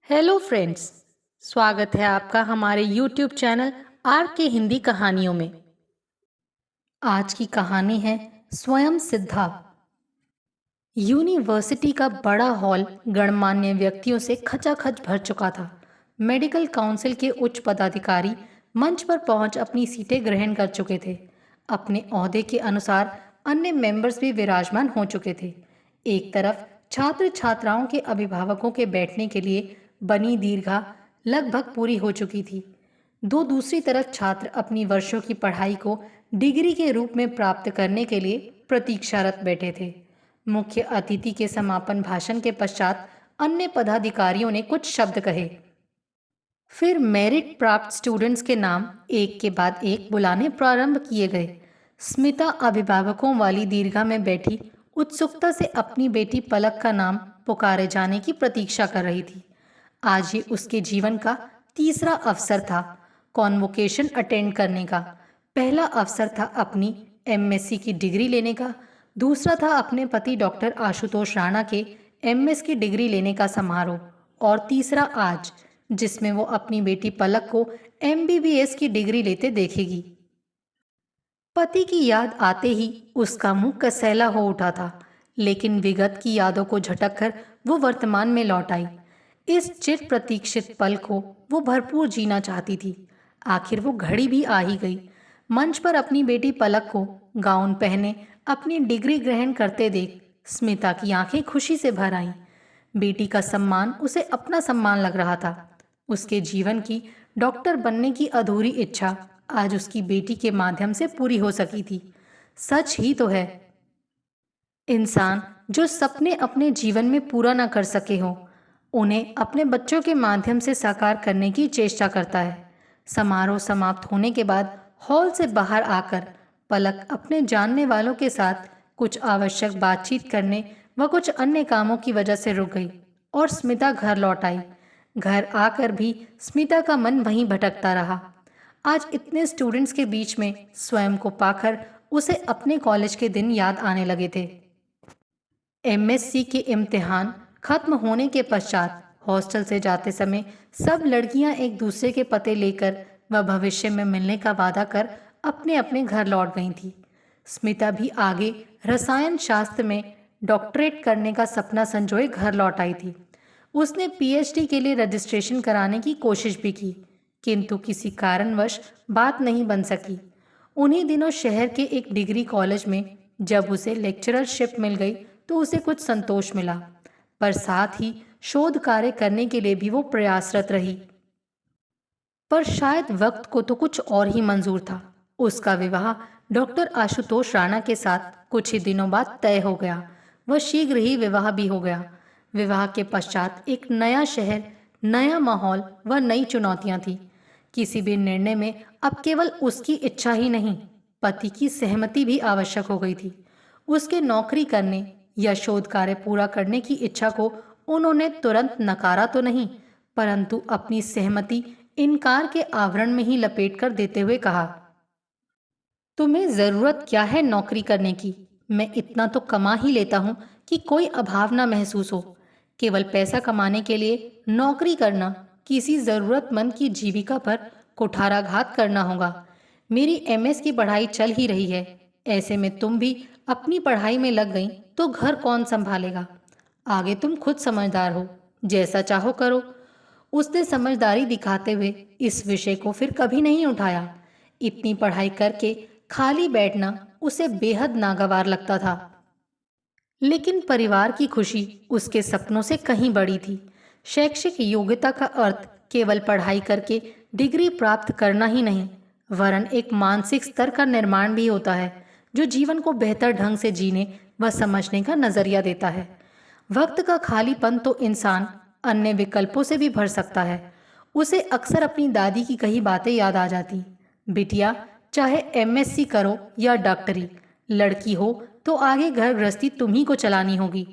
Hello friends. स्वागत है आपका हमारे YouTube चैनल आर के हिंदी कहानियों में। आज की कहानी है स्वयं सिद्धा। यूनिवर्सिटी का बड़ा हॉल गणमान्य व्यक्तियों से खचाखच भर चुका था। मेडिकल काउंसिल के उच्च पदाधिकारी मंच पर पहुंच अपनी सीटें ग्रहण कर चुके थे। अपने ओहदे के अनुसार अन्य मेंबर्स भी विराजमान हो चुके थे। एक तरफ छात्र छात्राओं के अभिभावकों के बैठने के लिए बनी दीर्घा लगभग पूरी हो चुकी थी। दूसरी तरफ छात्र अपनी वर्षों की पढ़ाई को डिग्री के रूप में प्राप्त करने के लिए प्रतीक्षारत बैठे थे। मुख्य अतिथि के समापन भाषण के पश्चात अन्य पदाधिकारियों ने कुछ शब्द कहे। फिर मेरिट प्राप्त स्टूडेंट्स के नाम एक के बाद एक बुलाने प्रारंभ किए गए। स्मिता अभिभावकों वाली दीर्घा में बैठी उत्सुकता से अपनी बेटी पलक का नाम पुकारे जाने की प्रतीक्षा कर रही थी। आज ये उसके जीवन का तीसरा अवसर था कॉन्वोकेशन अटेंड करने का। पहला अवसर था अपनी एमएससी की डिग्री लेने का, दूसरा था अपने पति डॉक्टर आशुतोष राणा के एमएस की डिग्री लेने का समारोह, और तीसरा आज, जिसमें वो अपनी बेटी पलक को एमबीबीएस की डिग्री लेते देखेगी। पति की याद आते ही उसका मुंह कसैला हो उठा था, लेकिन विगत की यादों को झटक कर वो वर्तमान में लौट आई। इस चिर प्रतीक्षित पल को वो भरपूर जीना चाहती थी। आखिर वो घड़ी भी आ ही गई। मंच पर अपनी बेटी पलक को गाउन पहने अपनी डिग्री ग्रहण करते देख स्मिता की आंखें खुशी से भर आईं। बेटी का सम्मान उसे अपना सम्मान लग रहा था। उसके जीवन की डॉक्टर बनने की अधूरी इच्छा आज उसकी बेटी के माध्यम से पूरी हो सकी थी। सच ही तो है, इंसान जो सपने अपने जीवन में पूरा ना कर सके हो, उन्हें अपने बच्चों के माध्यम से साकार करने की चेष्टा करता है। समारोह समाप्त होने के बाद हॉल से बाहर आकर पलक अपने जानने वालों के साथ कुछ आवश्यक बातचीत करने व कुछ अन्य कामों की वजह से रुक गई और स्मिता घर लौट आई। घर आकर भी स्मिता का मन वहीं भटकता रहा। आज इतने स्टूडेंट्स के बीच में स्वयं को पाकर उसे अपने कॉलेज के दिन याद आने लगे थे। एमएससी के इम्तिहान खत्म होने के पश्चात हॉस्टल से जाते समय सब लड़कियां एक दूसरे के पते लेकर व भविष्य में मिलने का वादा कर अपने अपने घर लौट गई थी। स्मिता भी आगे रसायन शास्त्र में डॉक्टरेट करने का सपना संजोए घर लौट आई थी। उसने पीएचडी के लिए रजिस्ट्रेशन कराने की कोशिश भी की, किंतु किसी कारणवश बात नहीं बन सकी। उन्हीं दिनों शहर के एक डिग्री कॉलेज में जब उसे लेक्चररशिप मिल गई तो उसे कुछ संतोष मिला, पर साथ ही शोध कार्य करने के लिए भी वो प्रयासरत रही। पर शायद वक्त को तो कुछ और ही मंजूर था। उसका विवाह डॉक्टर आशुतोष राणा के साथ कुछ ही दिनों बाद तय हो गया। वह शीघ्र ही विवाह भी हो गया। विवाह के पश्चात एक नया शहर, नया माहौल व नई चुनौतियां थी। किसी भी निर्णय में अब केवल उसकी इच्छा ही नहीं, पति की सहमति भी आवश्यक हो गई थी। उसके नौकरी करने या शोध कार्य पूरा करने की इच्छा को उन्होंने तुरंत नकारा तो नहीं, परंतु अपनी सहमति इनकार के आवरण में ही लपेट कर देते हुए कहा, तुम्हें जरूरत क्या है नौकरी करने की? मैं इतना तो कमा ही लेता हूं कि कोई अभाव ना महसूस हो। केवल पैसा कमाने के लिए नौकरी करना किसी जरूरतमंद की जीविका पर कुठाराघात करना होगा। मेरी एमएस की पढ़ाई चल ही रही है, ऐसे में तुम भी अपनी पढ़ाई में लग गई तो घर कौन संभालेगा? आगे तुम खुद समझदार हो, जैसा चाहो करो। उसने समझदारी दिखाते हुए इस विषय को फिर कभी नहीं उठाया। इतनी पढ़ाई करके खाली बैठना उसे बेहद नागवार लगता था। लेकिन परिवार की खुशी उसके सपनों से कहीं बड़ी थी। शैक्षिक योग्यता का अर्थ केवल पढ़ाई करके डिग्री प्राप्त करना ही नहीं, वरन एक मानसिक स्तर का निर्माण भी होता है, जो जीवन को बेहतर ढंग से जीने व समझने का नजरिया देता है। वक्त का खालीपन तो इंसान अन्य विकल्पों से भी भर सकता है। उसे अक्सर अपनी दादी की कही बातें याद आ जाती। बिटिया, चाहे एमएससी करो या डॉक्टरी, लड़की हो तो आगे घर गृहस्थी तुम्ही को चलानी होगी।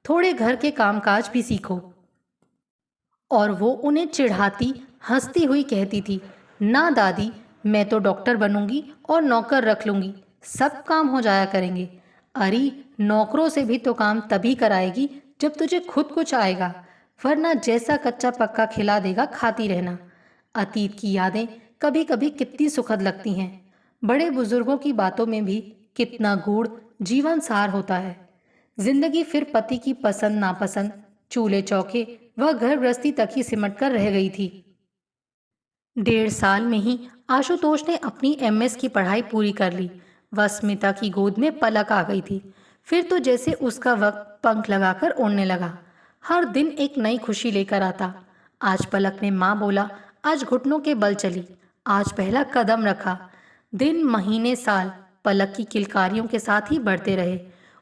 थोड़े घर के कामकाज भी सीखो। और वो उन्हें चिढ़ाती हंसती हुई कहती थी, ना दादी, मैं तो डॉक्टर बनूंगी और नौकर रख लूंगी, सब काम हो जाया करेंगे। अरे, नौकरों से भी तो काम तभी कराएगी जब तुझे खुद कुछ आएगा। वरना जैसा कच्चा पक्का खिला देगा खाती रहना। अतीत की यादें कभी कभी कितनी सुखद लगती हैं। बड़े बुजुर्गों की बातों में भी कितना गूढ़ जीवन सार होता है। जिंदगी फिर पति की पसंद नापसंद, चूल्हे चौके व घर गृहस्थी तक ही सिमट कर रह गई थी। 1.5 साल में ही आशुतोष ने अपनी एमएस की पढ़ाई पूरी कर ली। वह स्मिता की गोद में पलक आ गई थी। फिर तो जैसे उसका वक्त पंख लगाकर उड़ने लगा। हर दिन एक नई खुशी लेकर आता। आज पलक ने माँ बोला, आज घुटनों के बल चली, आज पहला कदम रखा। दिन महीने साल पलक की किलकारियों के साथ ही बढ़ते रहे।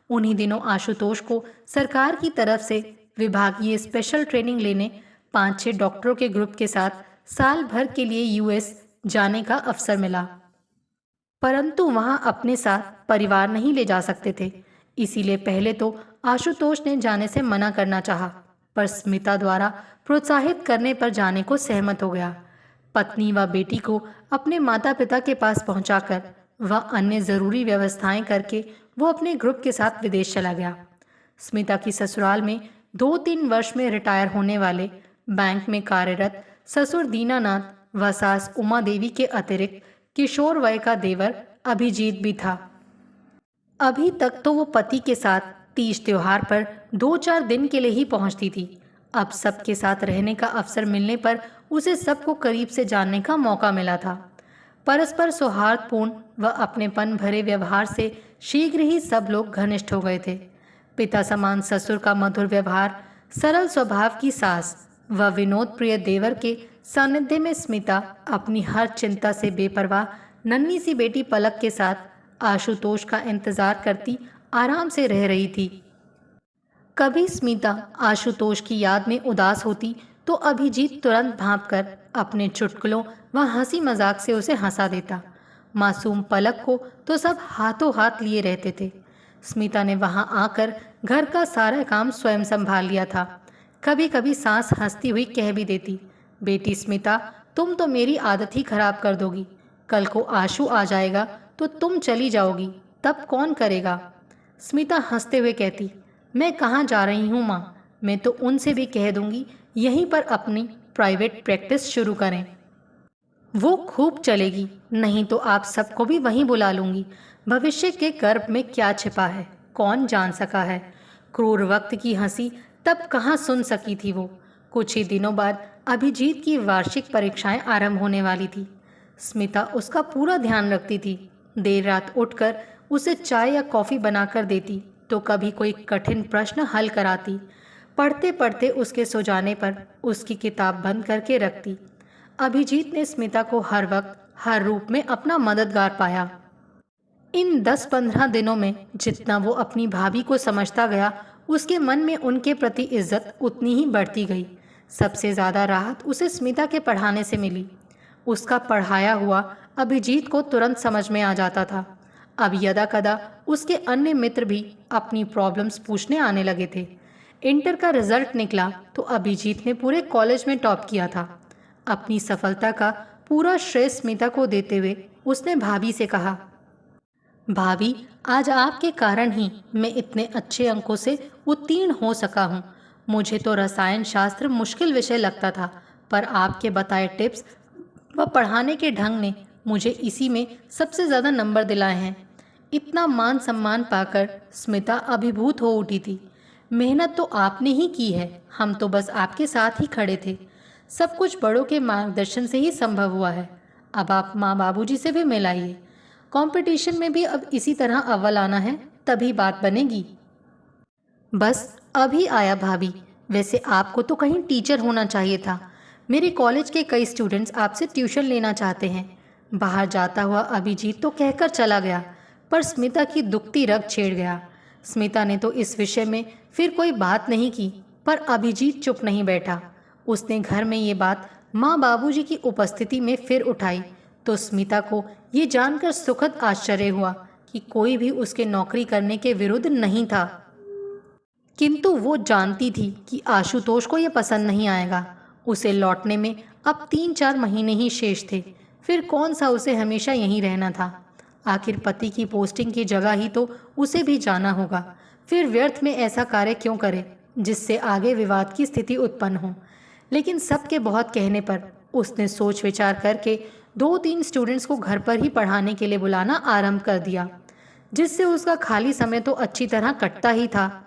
उन्हीं दिनों आशुतोष को सरकार की तरफ से विभागीय स्पेशल ट्रेनिंग लेने 5-6 डॉक्टरों के ग्रुप के साथ साल भर के लिए यूएस जाने का अवसर मिला। परंतु वहां अपने साथ परिवार नहीं ले जा सकते थे। इसीलिए पहले तो आशुतोष ने जाने से मना करना चाहा, पर स्मिता द्वारा प्रोत्साहित करने पर जाने को सहमत हो गया। पत्नी व बेटी को अपने माता पिता के पास पहुंचाकर व अन्य जरूरी व्यवस्थाएं करके वो अपने ग्रुप के साथ विदेश चला गया। स्मिता की ससुराल में 2-3 वर्ष में रिटायर होने वाले बैंक में कार्यरत ससुर दीनानाथ व सास उमा देवी के अतिरिक्त किशोर वय का देवर अभिजीत भी था। अभी तक तो वो पति के साथ तीज त्योहार पर 2-4 दिन के लिए ही पहुंचती थी। अब सबके साथ रहने का अवसर मिलने पर उसे सबको करीब से जानने का मौका मिला था। परस्पर सौहार्दपूर्ण व अपनेपन भरे व्यवहार से शीघ्र ही सब लोग घनिष्ठ हो गए थे। पिता समान ससुर का मधुर व्यवहार, सरल स्वभाव की सास व विनोद प्रिय देवर के सानिध्य में स्मिता अपनी हर चिंता से बेपरवाह नन्ही सी बेटी पलक के साथ आशुतोष का इंतजार करती आराम से रह रही थी। कभी स्मिता आशुतोष की याद में उदास होती तो अभिजीत तुरंत भांपकर अपने चुटकुलों व हंसी मजाक से उसे हंसा देता। मासूम पलक को तो सब हाथों हाथ लिए रहते थे। स्मिता ने वहां आकर घर का सारा काम स्वयं संभाल लिया था। कभी कभी सास हंसती हुई कह भी देती, बेटी स्मिता, तुम तो मेरी आदत ही खराब कर दोगी। कल को आशु आ जाएगा तो तुम चली जाओगी, तब कौन करेगा। स्मिता हंसते हुए कहती, मैं कहाँ जा रही हूँ माँ, मैं तो उनसे भी कह दूंगी यहीं पर अपनी प्राइवेट प्रैक्टिस शुरू करें। वो खूब चलेगी, नहीं तो आप सबको भी वहीं बुला लूंगी। भविष्य के गर्भ में क्या छिपा है कौन जान सका है। क्रूर वक्त की हंसी तब कहाँ सुन सकी थी वो। कुछ ही दिनों बाद अभिजीत की वार्षिक परीक्षाएं आरंभ होने वाली थी। स्मिता उसका पूरा ध्यान रखती थी। देर रात उठकर उसे चाय या कॉफ़ी बनाकर देती तो कभी कोई कठिन प्रश्न हल कराती। पढ़ते पढ़ते उसके सो जाने पर उसकी किताब बंद करके रखती। अभिजीत ने स्मिता को हर वक्त हर रूप में अपना मददगार पाया। इन 10-15 दिनों में जितना वो अपनी भाभी को समझता गया, उसके मन में उनके प्रति इज्जत उतनी ही बढ़ती गई। सबसे ज़्यादा राहत उसे स्मिता के पढ़ाने से मिली। उसका पढ़ाया हुआ अभिजीत को तुरंत समझ में आ जाता था। अब यदा कदा उसके अन्य मित्र भी अपनी प्रॉब्लम्स पूछने आने लगे थे। इंटर का रिजल्ट निकला तो अभिजीत ने पूरे कॉलेज में टॉप किया था। अपनी सफलता का पूरा श्रेय स्मिता को देते हुए उसने भाभी से कहा, भाभी, आज आपके कारण ही मैं इतने अच्छे अंकों से उत्तीर्ण हो सका हूँ। मुझे तो रसायन शास्त्र मुश्किल विषय लगता था, पर आपके बताए टिप्स व पढ़ाने के ढंग ने मुझे इसी में सबसे ज़्यादा नंबर दिलाए हैं। इतना मान सम्मान पाकर स्मिता अभिभूत हो उठी थी। मेहनत तो आपने ही की है, हम तो बस आपके साथ ही खड़े थे। सब कुछ बड़ों के मार्गदर्शन से ही संभव हुआ है। अब आप माँ बाबूजी से भी मिलाइए। कंपटीशन में भी अब इसी तरह अव्वल आना है, तभी बात बनेगी। बस अभी आया भाभी। वैसे आपको तो कहीं टीचर होना चाहिए था। मेरे कॉलेज के कई स्टूडेंट्स आपसे ट्यूशन लेना चाहते हैं। बाहर जाता हुआ अभिजीत तो कहकर चला गया, पर स्मिता की दुखती रग छेड़ गया। स्मिता ने तो इस विषय में फिर कोई बात नहीं की, पर अभिजीत चुप नहीं बैठा। उसने घर में ये बात माँ बाबूजी की उपस्थिति में फिर उठाई तो स्मिता को ये जानकर सुखद आश्चर्य हुआ कि कोई भी उसके नौकरी करने के विरुद्ध नहीं था। किंतु वो जानती थी कि आशुतोष को यह पसंद नहीं आएगा। उसे लौटने में अब 3-4 महीने ही शेष थे। फिर कौन सा उसे हमेशा यहीं रहना था। आखिर पति की पोस्टिंग की जगह ही तो उसे भी जाना होगा। फिर व्यर्थ में ऐसा कार्य क्यों करे। जिससे आगे विवाद की स्थिति उत्पन्न हो। लेकिन सबके बहुत कहने पर उसने सोच विचार करके 2-3 स्टूडेंट्स को घर पर ही पढ़ाने के लिए बुलाना आरंभ कर दिया, जिससे उसका खाली समय तो अच्छी तरह कटता ही था,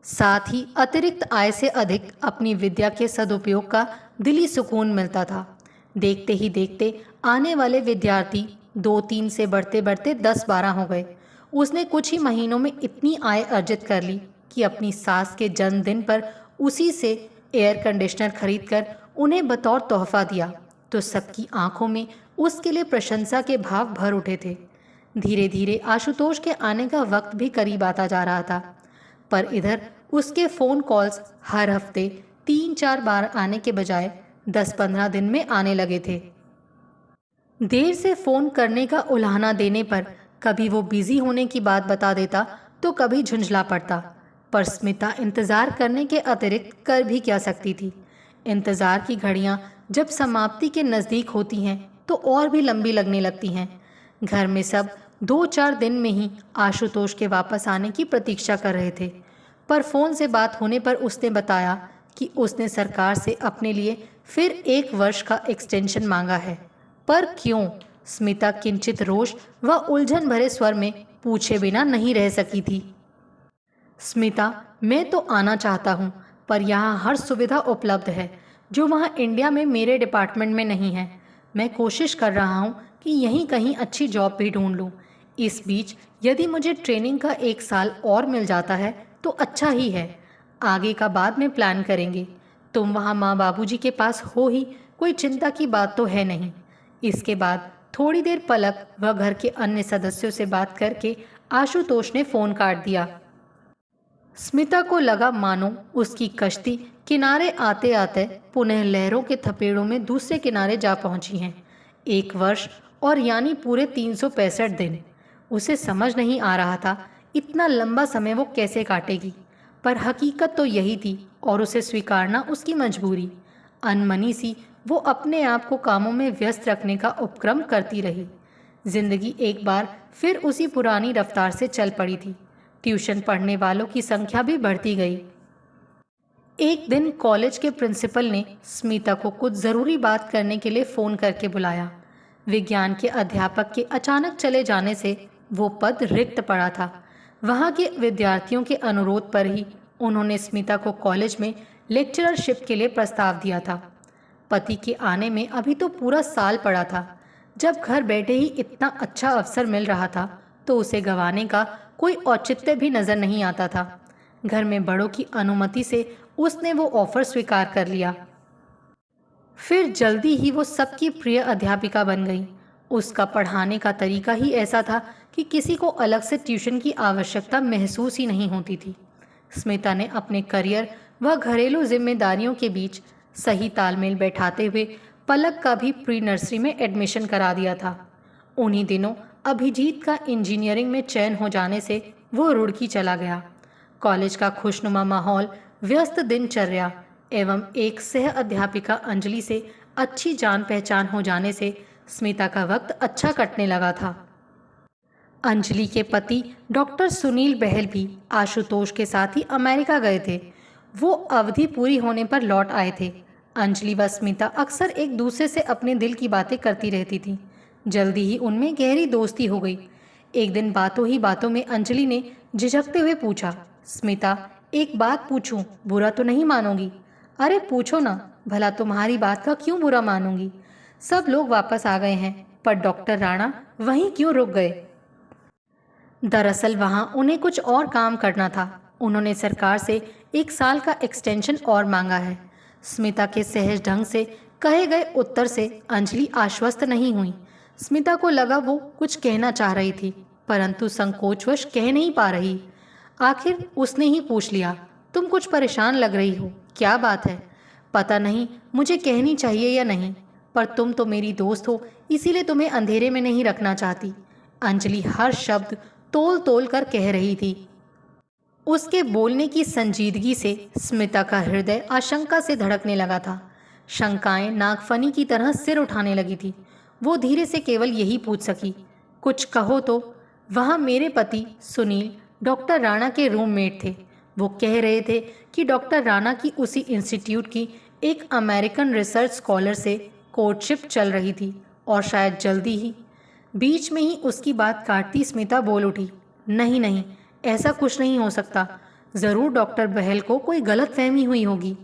साथ ही अतिरिक्त आय से अधिक अपनी विद्या के सदुपयोग का दिली सुकून मिलता था। देखते ही देखते आने वाले विद्यार्थी 2-3 से बढ़ते बढ़ते 10-12 हो गए। उसने कुछ ही महीनों में इतनी आय अर्जित कर ली कि अपनी सास के जन्मदिन पर उसी से एयर कंडीशनर खरीदकर उन्हें बतौर तोहफा दिया, तो सबकी आंखों में उसके लिए प्रशंसा के भाव भर उठे थे। धीरे धीरे आशुतोष के आने का वक्त भी करीब आता जा रहा था, पर इधर उसके फ़ोन कॉल्स हर हफ्ते 3-4 बार आने के बजाय 10-15 दिन में आने लगे थे। देर से फ़ोन करने का उलाहना देने पर कभी वो बिज़ी होने की बात बता देता तो कभी झुंझला पड़ता, पर स्मिता इंतज़ार करने के अतिरिक्त कर भी क्या सकती थी। इंतज़ार की घड़ियाँ जब समाप्ति के नज़दीक होती हैं तो और भी लंबी लगने लगती हैं। घर में सब 2-4 दिन में ही आशुतोष के वापस आने की प्रतीक्षा कर रहे थे, पर फ़ोन से बात होने पर उसने बताया कि उसने सरकार से अपने लिए फिर 1 वर्ष का एक्सटेंशन मांगा है। पर क्यों? स्मिता किंचित रोष व उलझन भरे स्वर में पूछे बिना नहीं रह सकी थी। स्मिता, मैं तो आना चाहता हूँ, पर यहाँ हर सुविधा उपलब्ध है जो वहाँ इंडिया में मेरे डिपार्टमेंट में नहीं है। मैं कोशिश कर रहा हूँ कि यहीं कहीं अच्छी जॉब भी ढूंढ लूँ। इस बीच यदि मुझे ट्रेनिंग का 1 साल और मिल जाता है तो अच्छा ही है। आगे का बाद में प्लान करेंगे। तुम वहाँ माँ बाबूजी के पास हो ही, कोई चिंता की बात तो है नहीं। इसके बाद थोड़ी देर पलक व घर के अन्य सदस्यों से बात करके आशुतोष ने फ़ोन काट दिया। स्मिता को लगा मानो उसकी कश्ती किनारे आते आते पुनः लहरों के थपेड़ों में दूसरे किनारे जा पहुंची हैं। 1 वर्ष और यानी पूरे 365 दिन। उसे समझ नहीं आ रहा था इतना लंबा समय वो कैसे काटेगी, पर हकीकत तो यही थी और उसे स्वीकारना उसकी मजबूरी। अनमनी सी वो अपने आप को कामों में व्यस्त रखने का उपक्रम करती रही। जिंदगी एक बार फिर उसी पुरानी रफ्तार से चल पड़ी थी। ट्यूशन पढ़ने वालों की संख्या भी बढ़ती गई। एक दिन कॉलेज के प्रिंसिपल ने स्मिता को कुछ ज़रूरी बात करने के लिए फ़ोन करके बुलाया। विज्ञान के अध्यापक के अचानक चले जाने से वो पद रिक्त पड़ा था। वहाँ के विद्यार्थियों के अनुरोध पर ही उन्होंने स्मिता को कॉलेज में लेक्चररशिप के लिए प्रस्ताव दिया था। पति के आने में अभी तो पूरा साल पड़ा था। जब घर बैठे ही इतना अच्छा अवसर मिल रहा था तो उसे गंवाने का कोई औचित्य भी नजर नहीं आता था। घर में बड़ों की अनुमति से उसने वो ऑफर स्वीकार कर लिया। फिर जल्दी ही वो सबकी प्रिय अध्यापिका बन गई। उसका पढ़ाने का तरीका ही ऐसा था कि किसी को अलग से ट्यूशन की आवश्यकता महसूस ही नहीं होती थी। स्मिता ने अपने करियर व घरेलू जिम्मेदारियों के बीच सही तालमेल बैठाते हुए पलक का भी प्री नर्सरी में एडमिशन करा दिया था। उन्हीं दिनों अभिजीत का इंजीनियरिंग में चयन हो जाने से वो रुड़की चला गया। कॉलेज का खुशनुमा माहौल, व्यस्त दिनचर्या एवं एक सह अध्यापिका अंजलि से अच्छी जान पहचान हो जाने से स्मिता का वक्त अच्छा कटने लगा था। अंजलि के पति डॉक्टर सुनील बहल भी आशुतोष के साथ ही अमेरिका गए थे। वो अवधि पूरी होने पर लौट आए थे। अंजलि व स्मिता अक्सर एक दूसरे से अपने दिल की बातें करती रहती थीं। जल्दी ही उनमें गहरी दोस्ती हो गई। एक दिन बातों ही बातों में अंजलि ने झिझकते हुए पूछा, स्मिता, एक बात पूछूं, बुरा तो नहीं मानोगी? अरे पूछो ना, भला तुम्हारी बात का क्यों बुरा मानूंगी? सब लोग वापस आ गए हैं, पर डॉक्टर राणा वहीं क्यों रुक गए? दरअसल वहां उन्हें कुछ और काम करना था। उन्होंने सरकार से 1 साल का एक्सटेंशन और मांगा है। स्मिता के सहज ढंग से कहे गए उत्तर से अंजलि आश्वस्त नहीं हुई। स्मिता को लगा वो कुछ कहना चाह रही थी, परंतु संकोचवश कह नहीं पा रही। आखिर उसने ही पूछ लिया, तुम कुछ परेशान लग रही हो, क्या बात है? पता नहीं मुझे कहनी चाहिए या नहीं, पर तुम तो मेरी दोस्त हो, इसीलिए तुम्हें अंधेरे में नहीं रखना चाहती। अंजलि हर शब्द तोल तोल कर कह रही थी। उसके बोलने की संजीदगी से स्मिता का हृदय आशंका से धड़कने लगा था। शंकाएं नागफनी की तरह सिर उठाने लगी थी। वो धीरे से केवल यही पूछ सकी, कुछ कहो तो। वहाँ मेरे पति सुनील डॉक्टर राणा के रूममेट थे। वो कह रहे थे कि डॉक्टर राणा की उसी इंस्टीट्यूट की एक अमेरिकन रिसर्च स्कॉलर से कोर्टशिप चल रही थी और शायद जल्दी ही। बीच में ही उसकी बात काटती स्मिता बोल उठी, नहीं नहीं, ऐसा कुछ नहीं हो सकता। ज़रूर डॉक्टर बहल को कोई गलत फहमी हुई होगी।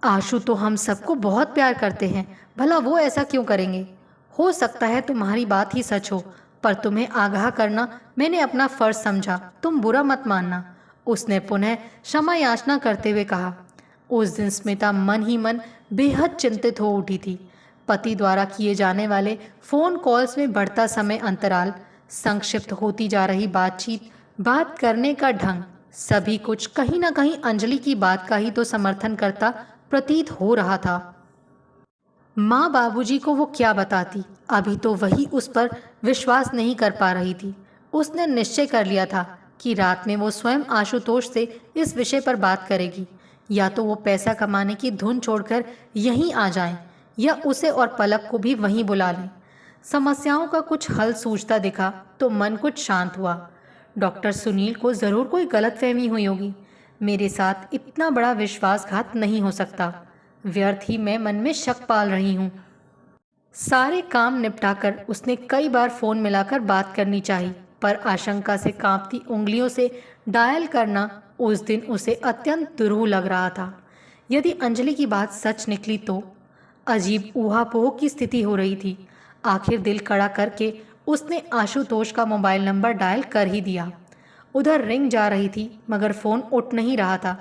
आशु तो हम सबको बहुत प्यार करते हैं, भला वो ऐसा क्यों करेंगे? हो सकता है तुम्हारी बात ही सच हो, पर तुम्हें आगाह करना मैंने अपना फर्ज समझा, तुम बुरा मत मानना। उसने पुनः क्षमा याचना करते हुए कहा। उस दिन स्मिता मन ही मन बेहद चिंतित हो उठी थी। पति द्वारा किए जाने वाले फोन कॉल्स में बढ़ता समय अंतराल, संक्षिप्त होती जा रही बातचीत, बात करने का ढंग, सभी कुछ कहीं ना कहीं अंजलि की बात का ही तो समर्थन करता प्रतीत हो रहा था। माँ बाबूजी को वो क्या बताती, अभी तो वही उस पर विश्वास नहीं कर पा रही थी। उसने निश्चय कर लिया था कि रात में वो स्वयं आशुतोष से इस विषय पर बात करेगी। या तो वो पैसा कमाने की धुन छोड़कर यहीं आ जाएं, या उसे और पलक को भी वहीं बुला लें। समस्याओं का कुछ हल सूझता दिखा तो मन कुछ शांत हुआ। डॉक्टर सुनील को ज़रूर कोई गलतफहमी हुई होगी। मेरे साथ इतना बड़ा विश्वासघात नहीं हो सकता। व्यर्थ ही मैं मन में शक पाल रही हूँ। सारे काम निपटाकर उसने कई बार फ़ोन मिलाकर बात करनी चाहिए, पर आशंका से कांपती उंगलियों से डायल करना उस दिन उसे अत्यंत दुरूह लग रहा था। यदि अंजलि की बात सच निकली तो अजीब ऊहापोह की स्थिति हो रही थी। आखिर दिल कड़ा करके उसने आशुतोष का मोबाइल नंबर डायल कर ही दिया। उधर रिंग जा रही थी मगर फ़ोन उठ नहीं रहा था।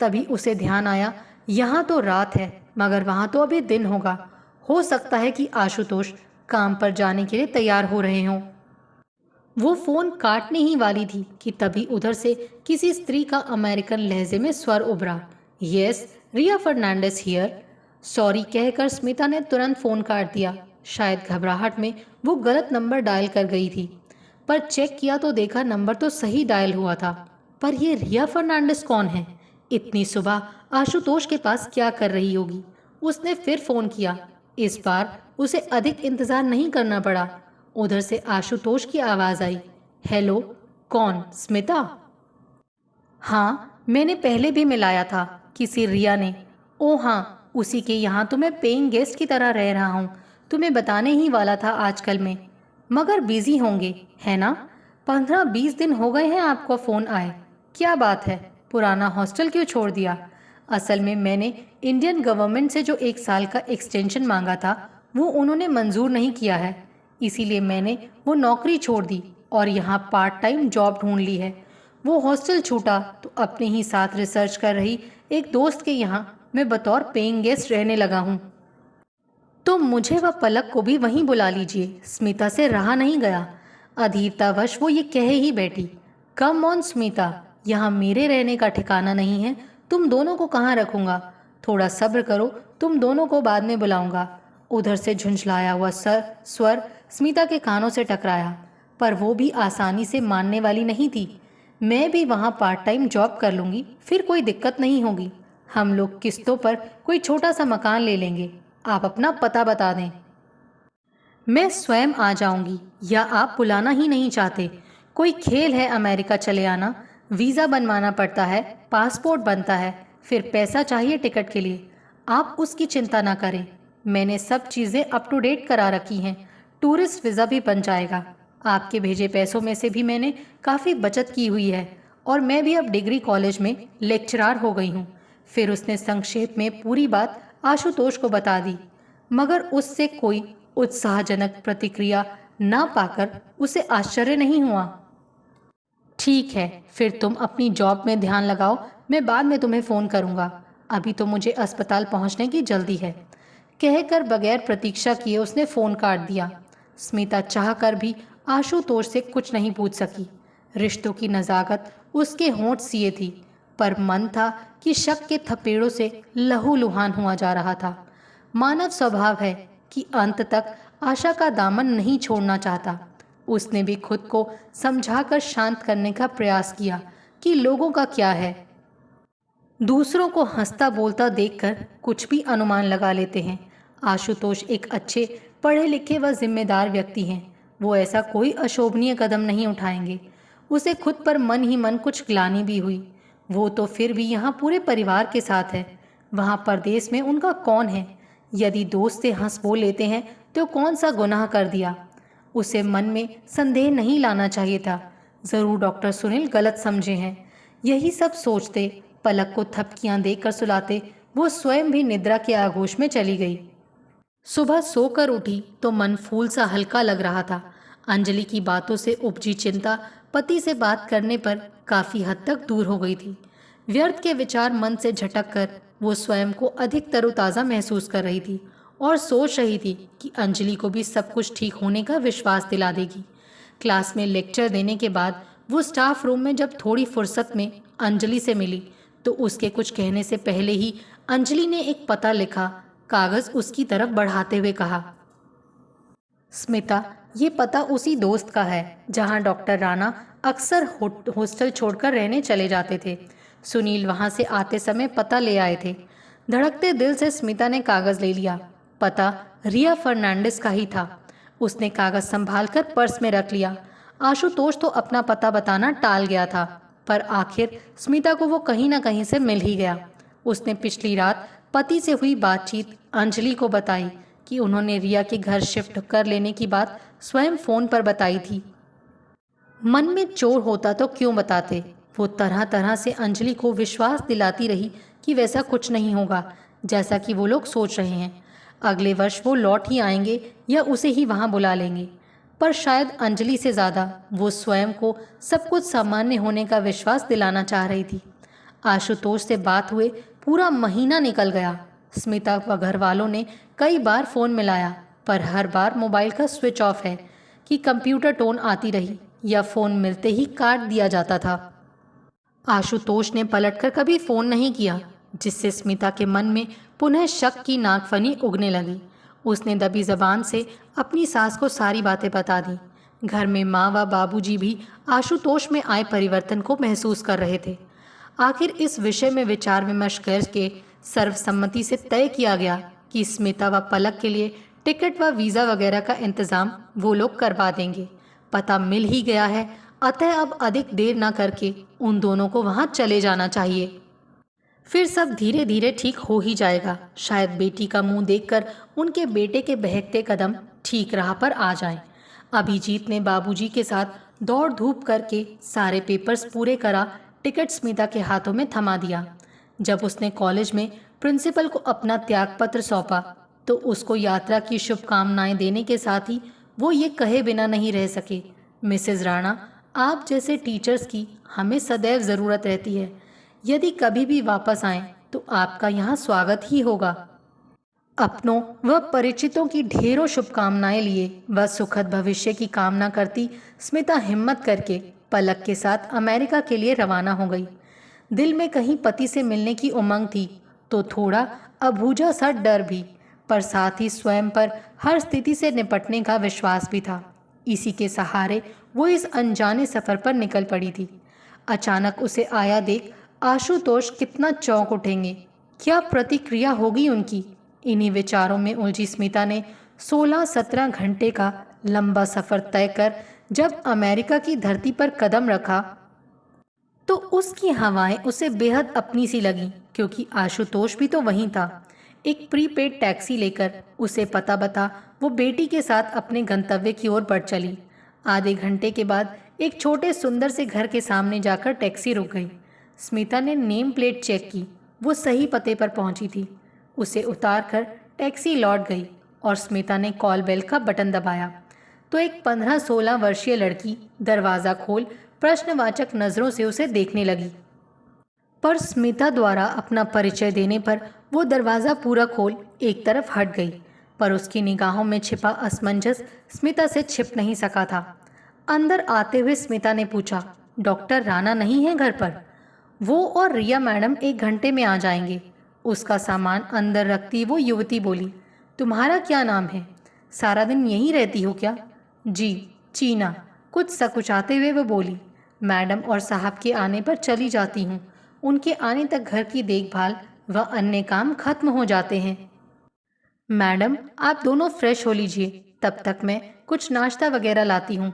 तभी उसे ध्यान आया, यहाँ तो रात है मगर वहाँ तो अभी दिन होगा। हो सकता है कि आशुतोष काम पर जाने के लिए तैयार हो रहे हों। वो फ़ोन काटने ही वाली थी कि तभी उधर से किसी स्त्री का अमेरिकन लहजे में स्वर उभरा, yes, Riya Fernandes here. Sorry कहकर स्मिता ने तुरंत फ़ोन काट दिया। शायद घबराहट में वो गलत नंबर डायल कर गई थी, पर चेक किया तो देखा नंबर तो सही डायल हुआ था। पर ये रिया फर्नांडिस कौन है? इतनी सुबह आशुतोष के पास क्या कर रही होगी? उसने फिर फ़ोन किया। इस बार उसे अधिक इंतज़ार नहीं करना पड़ा। उधर से आशुतोष की आवाज़ आई, हेलो, कौन? स्मिता? हाँ, मैंने पहले भी मिलाया था, किसी रिया ने। ओ हाँ, उसी के यहाँ तो मैं पेइंग गेस्ट की तरह रह रहा हूँ। तुम्हें बताने ही वाला था आजकल में, मगर बिजी होंगे, है ना? 15-20 दिन हो गए हैं आपको फ़ोन आए। क्या बात है, पुराना हॉस्टल क्यों छोड़ दिया? असल में मैंने इंडियन गवर्नमेंट से जो 1 साल का एक्सटेंशन मांगा था वो उन्होंने मंजूर नहीं किया है, इसीलिए मैंने वो नौकरी छोड़ दी और यहाँ पार्ट टाइम जॉब ढूंढ ली है। वो हॉस्टल छूटा तो अपने ही साथ रिसर्च कर रही एक दोस्त के यहाँ मैं बतौर पेइंग गेस्ट रहने लगा हूँ। तो मुझे व पलक को भी वहीं बुला लीजिए। स्मिता से रहा नहीं गया। अधीरतावश वो ये कह ही बैठी, कम ऑन स्मिता, यहाँ मेरे रहने का ठिकाना नहीं है, तुम दोनों को कहाँ रखूंगा? थोड़ा सब्र करो, तुम दोनों को बाद में बुलाऊंगा। उधर से झुंझलाया हुआ स्वर स्मिता के कानों से टकराया, पर वो भी आसानी से मानने वाली नहीं थी। मैं भी वहाँ पार्ट टाइम जॉब कर लूँगी, फिर कोई दिक्कत नहीं होगी। हम लोग किस्तों पर कोई छोटा सा मकान ले लेंगे। आप अपना पता बता दें, मैं स्वयं आ जाऊंगी। या आप बुलाना ही नहीं चाहते? कोई खेल है अमेरिका चले आना? वीज़ा बनवाना पड़ता है, पासपोर्ट बनता है, फिर पैसा चाहिए टिकट के लिए। आप उसकी चिंता ना करें, मैंने सब चीज़ें अप टू डेट करा रखी हैं। टूरिस्ट वीज़ा भी बन जाएगा। आपके भेजे पैसों में से भी मैंने काफ़ी बचत की हुई है और मैं भी अब डिग्री कॉलेज में लेक्चरार हो गई हूँ। फिर उसने संक्षेप में पूरी बात आशुतोष को बता दी, मगर उससे कोई उत्साहजनक प्रतिक्रिया ना पाकर उसे आश्चर्य नहीं हुआ। ठीक है, फिर तुम अपनी जॉब में ध्यान लगाओ, मैं बाद में तुम्हें फ़ोन करूँगा। अभी तो मुझे अस्पताल पहुँचने की जल्दी है। कहकर बगैर प्रतीक्षा किए उसने फ़ोन काट दिया। स्मिता चाहकर भी आशुतोष से कुछ नहीं पूछ सकी। रिश्तों की नज़ाकत उसके होंठ सिए थी, पर मन था कि शक के थपेड़ों से लहूलुहान हुआ जा रहा था। मानव स्वभाव है कि अंत तक आशा का दामन नहीं छोड़ना चाहता। उसने भी खुद को समझाकर शांत करने का प्रयास किया कि लोगों का क्या है, दूसरों को हंसता बोलता देखकर कुछ भी अनुमान लगा लेते हैं। आशुतोष एक अच्छे पढ़े लिखे व जिम्मेदार व्यक्ति हैं। वो ऐसा कोई अशोभनीय कदम नहीं उठाएंगे। उसे खुद पर मन ही मन कुछ ग्लानि भी हुई। वो तो फिर भी यहाँ पूरे परिवार के साथ है, वहाँ परदेश में उनका कौन है? यदि दोस्त से हंस बोल लेते हैं तो कौन सा गुनाह कर दिया? उसे मन में संदेह नहीं लाना चाहिए था। जरूर डॉक्टर सुनील गलत समझे हैं। यही सब सोचते पलक को थपकियां देकर सुलाते वो स्वयं भी निद्रा के आगोश में चली गई। सुबह सोकर उठी तो मन फूल सा हल्का लग रहा था। अंजलि की बातों से उपजी चिंता पति से बात करने पर काफी हद तक दूर हो गई थी। व्यर्थ के विचार मन से झटक कर वो स्वयं को अधिक तरोताजा महसूस कर रही थी और सोच रही थी कि अंजलि को भी सब कुछ ठीक होने का विश्वास दिला देगी। क्लास में लेक्चर देने के बाद वो स्टाफ रूम में जब थोड़ी फुर्सत में अंजलि से मिली तो उसके कुछ कहने से पहले ही अंजलि ने एक पता लिखा कागज उसकी तरफ बढ़ाते हुए कहा, स्मिता, ये पता उसी दोस्त का है जहां डॉक्टर राणा अक्सर हॉस्टल छोड़कर रहने चले जाते थे। सुनील वहां से आते समय पता ले आए थे। धड़कते दिल से स्मिता ने कागज ले लिया। पता रिया फर्नांडिस का ही था। उसने कागज संभालकर पर्स में रख लिया। आशुतोष तो अपना पता बताना टाल गया था, पर आखिर स्मिता को वो कहीं ना कहीं से मिल ही गया। उसने पिछली रात पति से हुई बातचीत अंजलि को बताई कि उन्होंने रिया के घर शिफ्ट कर लेने की बात स्वयं फोन पर बताई थी। मन में चोर होता तो क्यों बताते। वो तरह तरह से अंजलि को विश्वास दिलाती रही कि वैसा कुछ नहीं होगा जैसा कि वो लोग सोच रहे हैं। अगले वर्ष वो लौट ही आएंगे या उसे ही वहां बुला लेंगे। पर शायद अंजलि से ज़्यादा वो स्वयं को सब कुछ सामान्य होने का विश्वास दिलाना चाह रही थी। आशुतोष से बात हुए पूरा महीना निकल गया। स्मिता व घर वालों ने कई बार फ़ोन मिलाया, पर हर बार मोबाइल का स्विच ऑफ है कि कंप्यूटर टोन आती रही या फ़ोन मिलते ही काट दिया जाता था। आशुतोष ने पलटकर कभी फ़ोन नहीं किया, जिससे स्मिता के मन में पुनः शक की नागफनी उगने लगी। उसने दबी जबान से अपनी सास को सारी बातें बता दी। घर में माँ व बाबूजी भी आशुतोष में आए परिवर्तन को महसूस कर रहे थे। आखिर इस विषय में विचार विमर्श करके सर्वसम्मति से तय किया गया कि स्मिता व पलक के लिए टिकट व वीज़ा वगैरह का इंतज़ाम वो लोग करवा देंगे। पता मिल ही गया है, अतः अब अधिक देर न करके उन दोनों को वहाँ चले जाना चाहिए। फिर सब धीरे धीरे ठीक हो ही जाएगा। शायद बेटी का मुंह देखकर उनके बेटे के बहकते कदम ठीक राह पर आ जाएं। अभिजीत ने बाबूजी के साथ दौड़ धूप करके सारे पेपर्स पूरे करा टिकट स्मिता के हाथों में थमा दिया। जब उसने कॉलेज में प्रिंसिपल को अपना त्यागपत्र सौंपा तो उसको यात्रा की शुभकामनाएं देने के साथ ही वो ये कहे बिना नहीं रह सके, मिसेज राणा, आप जैसे टीचर्स की हमें सदैव ज़रूरत रहती है। यदि कभी भी वापस आएं तो आपका यहाँ स्वागत ही होगा। अपनों व परिचितों की ढेरों शुभकामनाएं लिए व सुखद भविष्य की कामना करती स्मिता हिम्मत करके पलक के साथ अमेरिका के लिए रवाना हो गई। दिल में कहीं पति से मिलने की उमंग थी तो थोड़ा अबूझा सा डर भी, पर साथ ही स्वयं पर हर स्थिति से निपटने का विश्वास भी था। इसी के सहारे वो इस अनजाने सफर पर निकल पड़ी थी। अचानक उसे आया देख आशुतोष कितना चौंक उठेंगे, क्या प्रतिक्रिया होगी उनकी। इन्हीं विचारों में उलझी स्मिता ने 16-17 घंटे का लंबा सफर तय कर जब अमेरिका की धरती पर कदम रखा तो उसकी हवाएं उसे बेहद अपनी सी लगी, क्योंकि आशुतोष भी तो वहीं था। एक प्रीपेड टैक्सी लेकर उसे पता बता वो बेटी के साथ अपने गंतव्य की ओर बढ़ चली। आधे घंटे के बाद एक छोटे सुंदर से घर के सामने जाकर टैक्सी रुक गई। स्मिता ने नेम प्लेट चेक की, वो सही पते पर पहुंची थी। उसे उतारकर टैक्सी लौट गई और स्मिता ने कॉल बेल का बटन दबाया तो एक 15-16 वर्षीय लड़की दरवाज़ा खोल प्रश्नवाचक नज़रों से उसे देखने लगी। पर स्मिता द्वारा अपना परिचय देने पर वो दरवाज़ा पूरा खोल एक तरफ हट गई, पर उसकी निगाहों में छिपा असमंजस स्मिता से छिप नहीं सका था। अंदर आते हुए स्मिता ने पूछा, डॉक्टर राणा नहीं है घर पर? वो और रिया मैडम 1 घंटे में आ जाएंगे। उसका सामान अंदर रखती वो युवती बोली, तुम्हारा क्या नाम है? सारा दिन यहीं रहती हो क्या? जी, चीना। कुछ सकुचाते हुए वो बोली, मैडम और साहब के आने पर चली जाती हूँ। उनके आने तक घर की देखभाल व अन्य काम खत्म हो जाते हैं। मैडम, आप दोनों फ्रेश हो लीजिए, तब तक मैं कुछ नाश्ता वगैरह लाती हूँ।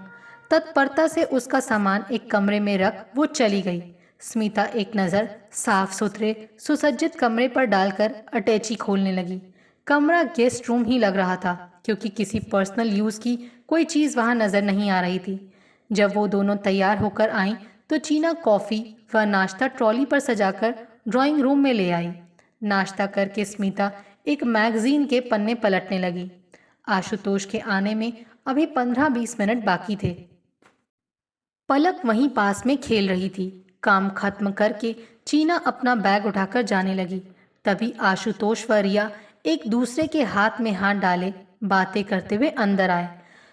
तत्परता से उसका सामान एक कमरे में रख वो चली गई। स्मिता एक नज़र साफ सुथरे सुसज्जित कमरे पर डालकर अटैची खोलने लगी। कमरा गेस्ट रूम ही लग रहा था, क्योंकि किसी पर्सनल यूज़ की कोई चीज़ वहां नजर नहीं आ रही थी। जब वो दोनों तैयार होकर आईं तो चीना कॉफ़ी व नाश्ता ट्रॉली पर सजाकर ड्राइंग रूम में ले आई। नाश्ता करके स्मिता एक मैगजीन के पन्ने पलटने लगी। आशुतोष के आने में अभी 15-20 मिनट बाकी थे। पलक वहीं पास में खेल रही थी। काम खत्म करके चीना अपना बैग उठाकर जाने लगी। तभी आशुतोष व रिया एक दूसरे के हाथ में हाथ डाले बातें करते हुए अंदर आए।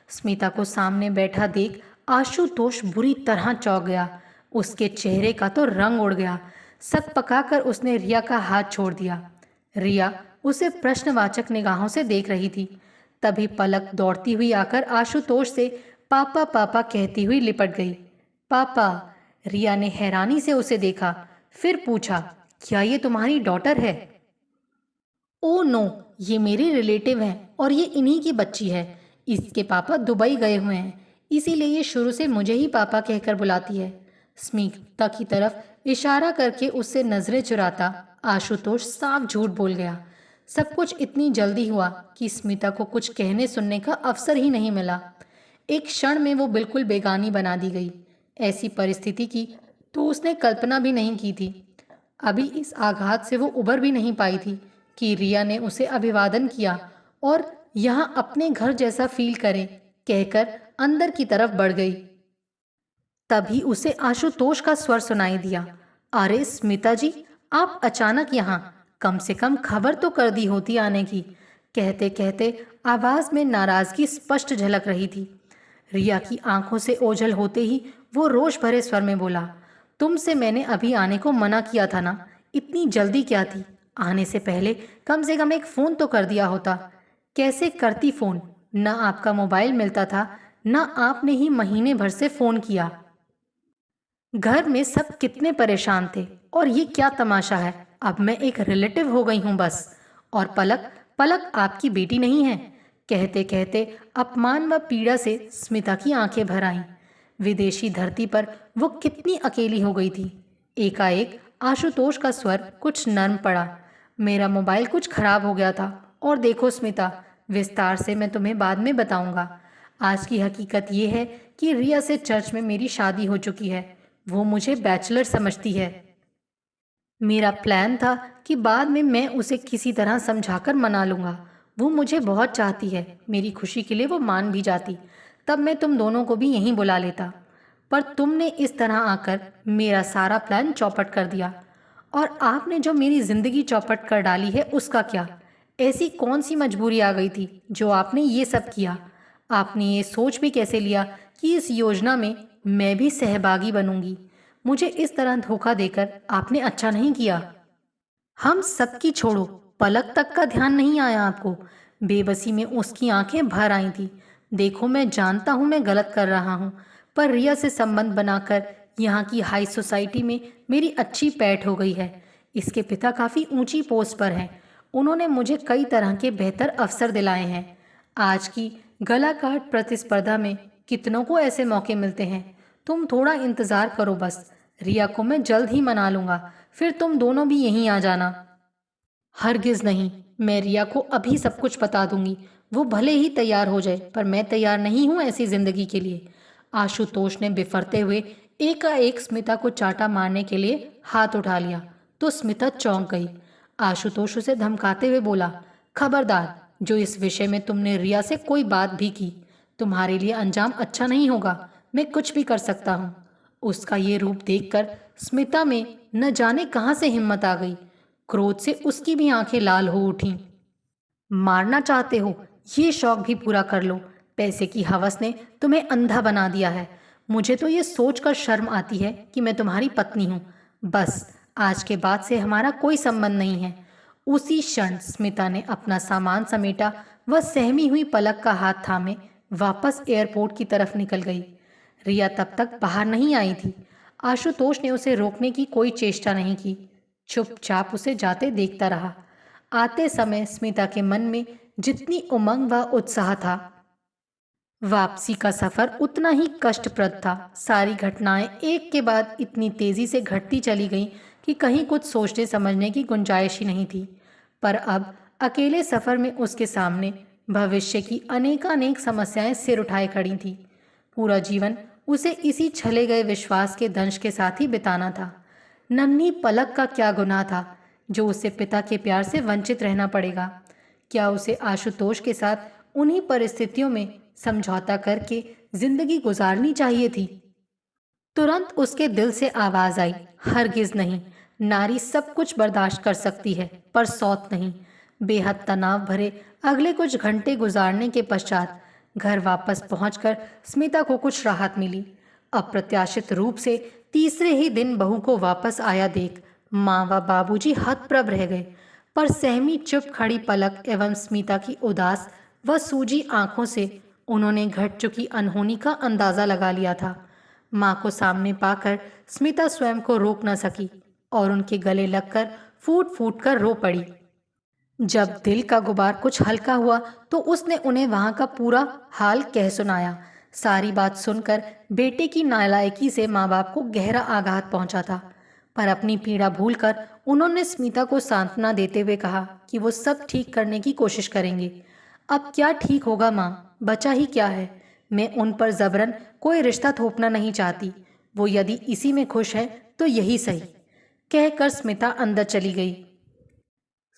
स्मिता को सामने बैठा देख आशुतोष बुरी तरह चौंक गया। उसके चेहरे का तो रंग उड़ गया। सक पकाकर उसने रिया का हाथ छोड़ दिया। रिया उसे प्रश्नवाचक निगाहों से देख रही थी। तभी पलक दौड़ती हुई आकर आशुतोष से पापा पापा कहती हुई लिपट गई। पापा? रिया ने हैरानी से उसे देखा, फिर पूछा, क्या ये तुम्हारी डॉटर है? ओ नो, ये मेरे रिलेटिव हैं और ये इन्हीं की बच्ची है। इसके पापा दुबई गए हुए हैं, इसीलिए ये शुरू से मुझे ही पापा कहकर बुलाती है। स्मिता की तरफ इशारा करके उससे नजरें चुराता आशुतोष साफ झूठ बोल गया। सब कुछ इतनी जल्दी हुआ कि स्मिता को कुछ कहने सुनने का अवसर ही नहीं मिला। एक क्षण में वो बिल्कुल बेगानी बना दी गई। ऐसी परिस्थिति की तो उसने कल्पना भी नहीं की थी। अभी इस आघात से वो उबर भी नहीं पाई थी कि रिया ने उसे अभिवादन किया और यहाँ अपने घर जैसा फील करे कहकर अंदर की तरफ बढ़ गई। तभी उसे आशुतोष का स्वर सुनाई दिया, अरे स्मिता जी, आप अचानक यहाँ? कम से कम खबर तो कर दी होती आने की। कहते कहते आवाज में नाराजगी स्पष्ट झलक रही थी। रिया की आंखों से ओझल होते ही वो रोष भरे स्वर में बोला, तुमसे मैंने अभी आने को मना किया था ना, इतनी जल्दी क्या थी? आने से पहले कम से कम एक फोन तो कर दिया होता। कैसे करती फोन? न आपका मोबाइल मिलता था, न आपने ही महीने भर से फोन किया। घर में सब कितने परेशान थे और ये क्या तमाशा है, अब मैं एक रिलेटिव हो गई हूँ बस। और पलक, पलक आपकी बेटी नहीं है? कहते कहते अपमान व पीड़ा से स्मिता की आंखें भर आईं। विदेशी धरती पर वो कितनी अकेली हो गई थी। एकाएक आशुतोष का स्वर कुछ नर्म पड़ा, मेरा मोबाइल कुछ खराब हो गया था और देखो स्मिता, विस्तार से मैं तुम्हें बाद में बताऊंगा। आज की हकीकत ये है कि रिया से चर्च में मेरी शादी हो चुकी है। वो मुझे बैचलर समझती है। मेरा प्लान था कि बाद में मैं उसे किसी तरह समझाकर मना लूंगा। वो मुझे बहुत चाहती है, मेरी खुशी के लिए वो मान भी जाती। तब मैं तुम दोनों को भी यहीं बुला लेता, पर तुमने इस तरह आकर मेरा सारा प्लान चौपट कर दिया। और आपने जो मेरी जिंदगी चौपट कर डाली है उसका क्या? ऐसी कौन सी मजबूरी आ गई थी जो आपने ये सब किया? आपने ये सोच भी कैसे लिया कि इस योजना में मैं भी सहभागी बनूंगी? मुझे इस तरह धोखा देकर आपने अच्छा नहीं किया। हम सबकी छोड़ो, पलक तक का ध्यान नहीं आया आपको? बेबसी में उसकी आंखें भर आई थी। देखो, मैं जानता हूं मैं गलत कर रहा हूं, पर रिया से संबंध बनाकर यहाँ की हाई सोसाइटी में मेरी अच्छी पैठ हो गई है। इसके पिता काफ़ी ऊंची पोस्ट पर हैं। उन्होंने मुझे कई तरह के बेहतर अवसर दिलाए हैं। आज की गला काट प्रतिस्पर्धा में कितनों को ऐसे मौके मिलते हैं। तुम थोड़ा इंतज़ार करो बस, रिया को मैं जल्द ही मना लूँगा, फिर तुम दोनों भी यहीं आ जाना। हरगिज़ नहीं, मैं रिया को अभी सब कुछ बता दूंगी। वो भले ही तैयार हो जाए, पर मैं तैयार नहीं हूँ ऐसी जिंदगी के लिए। आशुतोष ने बिफरते हुए एकाएक स्मिता को चाटा मारने के लिए हाथ उठा लिया तो स्मिता चौंक गई। आशुतोष उसे धमकाते हुए बोला, खबरदार, जो इस विषय में तुमने रिया से कोई बात भी की, तुम्हारे लिए अंजाम अच्छा नहीं होगा। मैं कुछ भी कर सकता हूँ। उसका ये रूप देखकर स्मिता में न जाने कहाँ से हिम्मत आ गई। क्रोध से उसकी भी आंखें लाल हो उठीं। मारना चाहते हो? ये शौक भी पूरा कर लो। पैसे की हवस ने तुम्हें अंधा बना दिया है। मुझे तो ये सोचकर शर्म आती है कि मैं तुम्हारी पत्नी हूँ। बस, आज के बाद से हमारा कोई संबंध नहीं है। उसी क्षण स्मिता ने अपना सामान समेटा व सहमी हुई पलक का हाथ थामे वापस एयरपोर्ट की तरफ निकल गई। रिया तब तक बाहर नहीं आई थी। आशुतोष ने उसे रोकने की कोई चेष्टा नहीं की, चुपचाप उसे जाते देखता रहा। आते समय स्मिता के मन में जितनी उमंग व उत्साह था, वापसी का सफर उतना ही कष्टप्रद था। सारी घटनाएं एक के बाद इतनी तेजी से घटती चली गईं कि कहीं कुछ सोचने समझने की गुंजाइश ही नहीं थी। पर अब अकेले सफर में उसके सामने भविष्य की अनेकानेक समस्याएं सिर उठाए खड़ी थी। पूरा जीवन उसे इसी छले गए विश्वास के दंश के साथ ही बिताना था। नन्ही पलक का क्या गुनाह था जो उसे पिता के प्यार से वंचित रहना पड़ेगा? क्या उसे आशुतोष के साथ उन्हीं परिस्थितियों में समझौता करके जिंदगी गुजारनी चाहिए थी? तुरंत उसके दिल से आवाज आई, हरगिज नहीं। नारी सब कुछ बर्दाश्त कर सकती है, पर सौत नहीं। बेहद तनाव भरे अगले कुछ घंटे गुजारने के पश्चात घर वापस पहुंचकर स्मिता को कुछ राहत मिली। अप्रत्याशित रूप से तीसरे ही दिन बहू को वापस आया देख माँ व बाबूजी हतप्रभ रह गए। पर सहमी चुप खड़ी पलक एवं स्मिता की उदास व सूजी आंखों से उन्होंने घट चुकी अनहोनी का अंदाजा लगा लिया था। माँ को सामने पाकर स्मिता स्वयं को रोक न सकी और उनके गले लगकर फूट फूट कर रो पड़ी। जब दिल का गुबार कुछ हल्का हुआ तो उसने उन्हें वहां का पूरा हाल कह सुनाया। सारी बात सुनकर बेटे की नालायकी से माँ बाप को गहरा आघात पहुंचा था, पर अपनी पीड़ा भूलकर उन्होंने स्मिता को सांत्वना देते हुए कहा कि वो सब ठीक करने की कोशिश करेंगे। अब क्या ठीक होगा माँ, बचा ही क्या है। मैं उन पर जबरन कोई रिश्ता थोपना नहीं चाहती। वो यदि इसी में खुश है तो यही सही, कहकर स्मिता अंदर चली गई।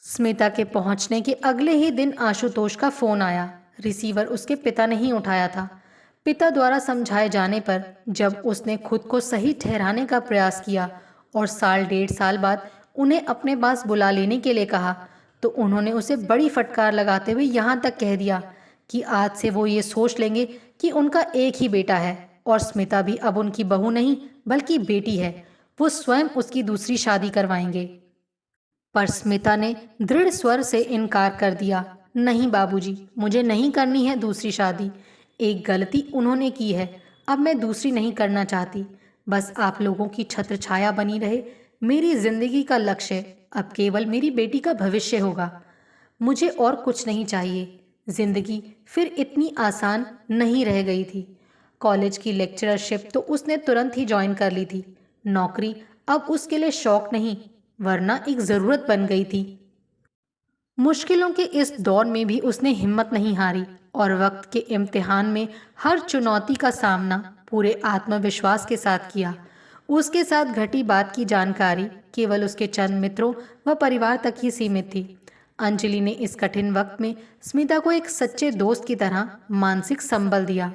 स्मिता के पहुंचने के अगले ही दिन आशुतोष का फोन आया। रिसीवर उसके पिता ने ही उठाया था। पिता द्वारा समझाए जाने पर जब उसने खुद को सही ठहराने का प्रयास किया और साल डेढ़ साल बाद उन्हें अपने पास बुला लेने के लिए कहा, तो उन्होंने उसे बड़ी फटकार लगाते हुए यहाँ तक कह दिया कि आज से वो ये सोच लेंगे कि उनका एक ही बेटा है और स्मिता भी अब उनकी बहू नहीं बल्कि बेटी है। वो स्वयं उसकी दूसरी शादी करवाएंगे। पर स्मिता ने दृढ़ स्वर से इनकार कर दिया। नहीं बाबूजी, मुझे नहीं करनी है दूसरी शादी। एक गलती उन्होंने की है, अब मैं दूसरी नहीं करना चाहती। बस आप लोगों की छत्र छाया बनी रहे। मेरी जिंदगी का लक्ष्य अब केवल मेरी बेटी का भविष्य होगा। मुझे और कुछ नहीं चाहिए। जिंदगी फिर इतनी आसान नहीं रह गई थी। कॉलेज की लेक्चरशिप तो उसने तुरंत ही ज्वाइन कर ली थी। नौकरी अब उसके लिए शौक नहीं, वरना एक जरूरत बन गई थी। मुश्किलों के इस दौर में भी उसने हिम्मत नहीं हारी और वक्त के इम्तिहान में हर चुनौती का सामना पूरे आत्मविश्वास के साथ किया। उसके साथ घटी बात की जानकारी केवल उसके चंद मित्रों व परिवार तक ही सीमित थी। अंजलि ने इस कठिन वक्त में स्मिता को एक सच्चे दोस्त की तरह मानसिक संबल दिया।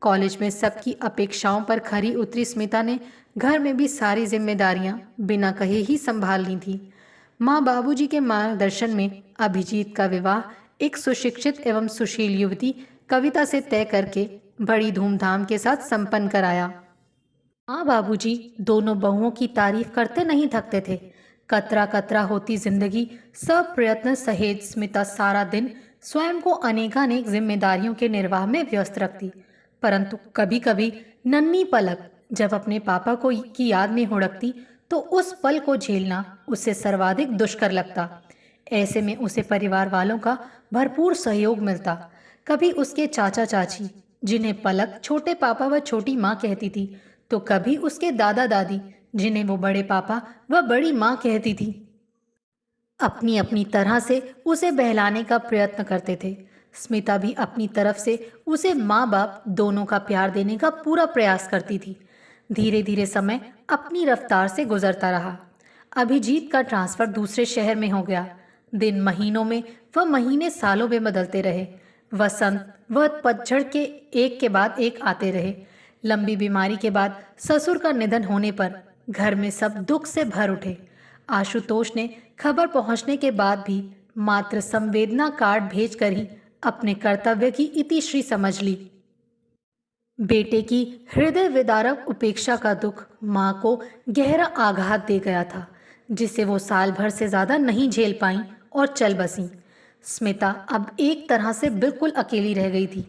कॉलेज में सबकी अपेक्षाओं पर खरी उतरी स्मिता ने घर में भी सारी जिम्मेदारियां बिना कहे ही संभाल ली थी। माँ बाबूजी के मार्गदर्शन में अभिजीत का विवाह एक सुशिक्षित एवं सुशील युवती कविता से तय करके बड़ी धूमधाम के साथ संपन्न कराया। माँ बाबूजी दोनों बहुओं की तारीफ करते नहीं थकते थे। कतरा कतरा होती जिंदगी सब प्रयत्न सहेज स्मिता सारा दिन स्वयं को अनेकानेक जिम्मेदारियों के निर्वाह में व्यस्त रखती। परंतु कभी कभी नन्ही पलक जब अपने पापा को की याद में हुड़कती तो उस पल को झेलना उसे सर्वाधिक दुष्कर लगता। ऐसे में उसे परिवार वालों का भरपूर सहयोग मिलता। कभी उसके चाचा चाची, जिन्हें पलक छोटे पापा व छोटी माँ कहती थी, तो कभी उसके दादा दादी, जिन्हें वो बड़े पापा व बड़ी माँ कहती थी। अपनी अपनी तरह से उसे बहलाने का प्रयत्न करते थे। स्मिता भी अपनी तरफ से उसे माँ बाप दोनों का प्यार देने का पूरा प्रयास करती थी। धीरे धीरे समय अपनी रफ्तार से गुजरता रहा। अभिजीत का ट्रांसफर दूसरे शहर में हो गया। दिन महीनों में व महीने सालों में बदलते रहे। वसंत व पतझड़ के एक बाद एक आते रहे। लंबी बीमारी के बाद ससुर का निधन होने पर घर में सब दुख से भर उठे। आशुतोष ने खबर पहुंचने के बाद भी मात्र संवेदना कार्ड भेजकर ही अपने कर्तव्य की इतिश्री समझ ली। बेटे की हृदय विदारक उपेक्षा का दुख माँ को गहरा आघात दे गया था, जिसे वो साल भर से ज्यादा नहीं झेल पाई और चल बसी। स्मिता अब एक तरह से बिल्कुल अकेली रह गई थी।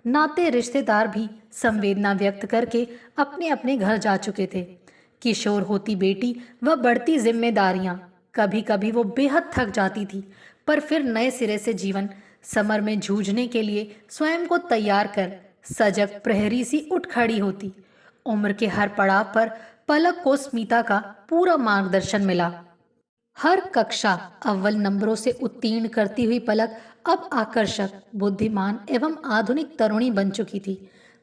नाते रिश्तेदार भी संवेदना व्यक्त करके अपने अपने घर जा चुके थे। किशोर होती बेटी व बढ़ती जिम्मेदारियां, कभी कभी वो बेहद थक जाती थी, पर फिर नए सिरे से जीवन समर में जूझने के लिए स्वयं को तैयार कर सजग प्रहरी सी उठ खड़ी होती। उम्र के हर पड़ाव पर पलक को स्मिता का पूरा मार्गदर्शन मिला। हर कक्षा अव्वल नंबरों से उत्तीर्ण करती हुई पलक अब आकर्षक, बुद्धिमान एवं आधुनिक तरुणी बन चुकी थी।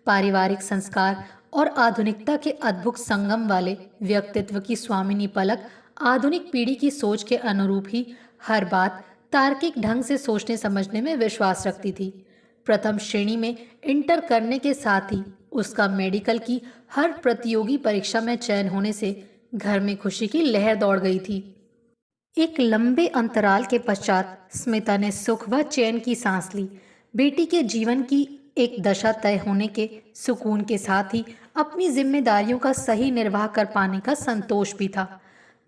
पारिवारिक संस्कार और आधुनिकता के अद्भुत संगम वाले व्यक्तित्व की स्वामिनी पलक आधुनिक पीढ़ी की सोच के अनुरूप ही हर बात तार्किक ढंग से सोचने समझने में विश्वास रखती थी। प्रथम श्रेणी में इंटर करने के साथ ही उसका मेडिकल की हर प्रतियोगी परीक्षा में चयन होने से घर में खुशी की लहर दौड़ गई थी। एक लंबे अंतराल के पश्चात स्मिता ने सुख व चैन की सांस ली। बेटी के जीवन की एक दशा तय होने के सुकून के साथ ही अपनी जिम्मेदारियों का सही निर्वाह कर पाने का संतोष भी था।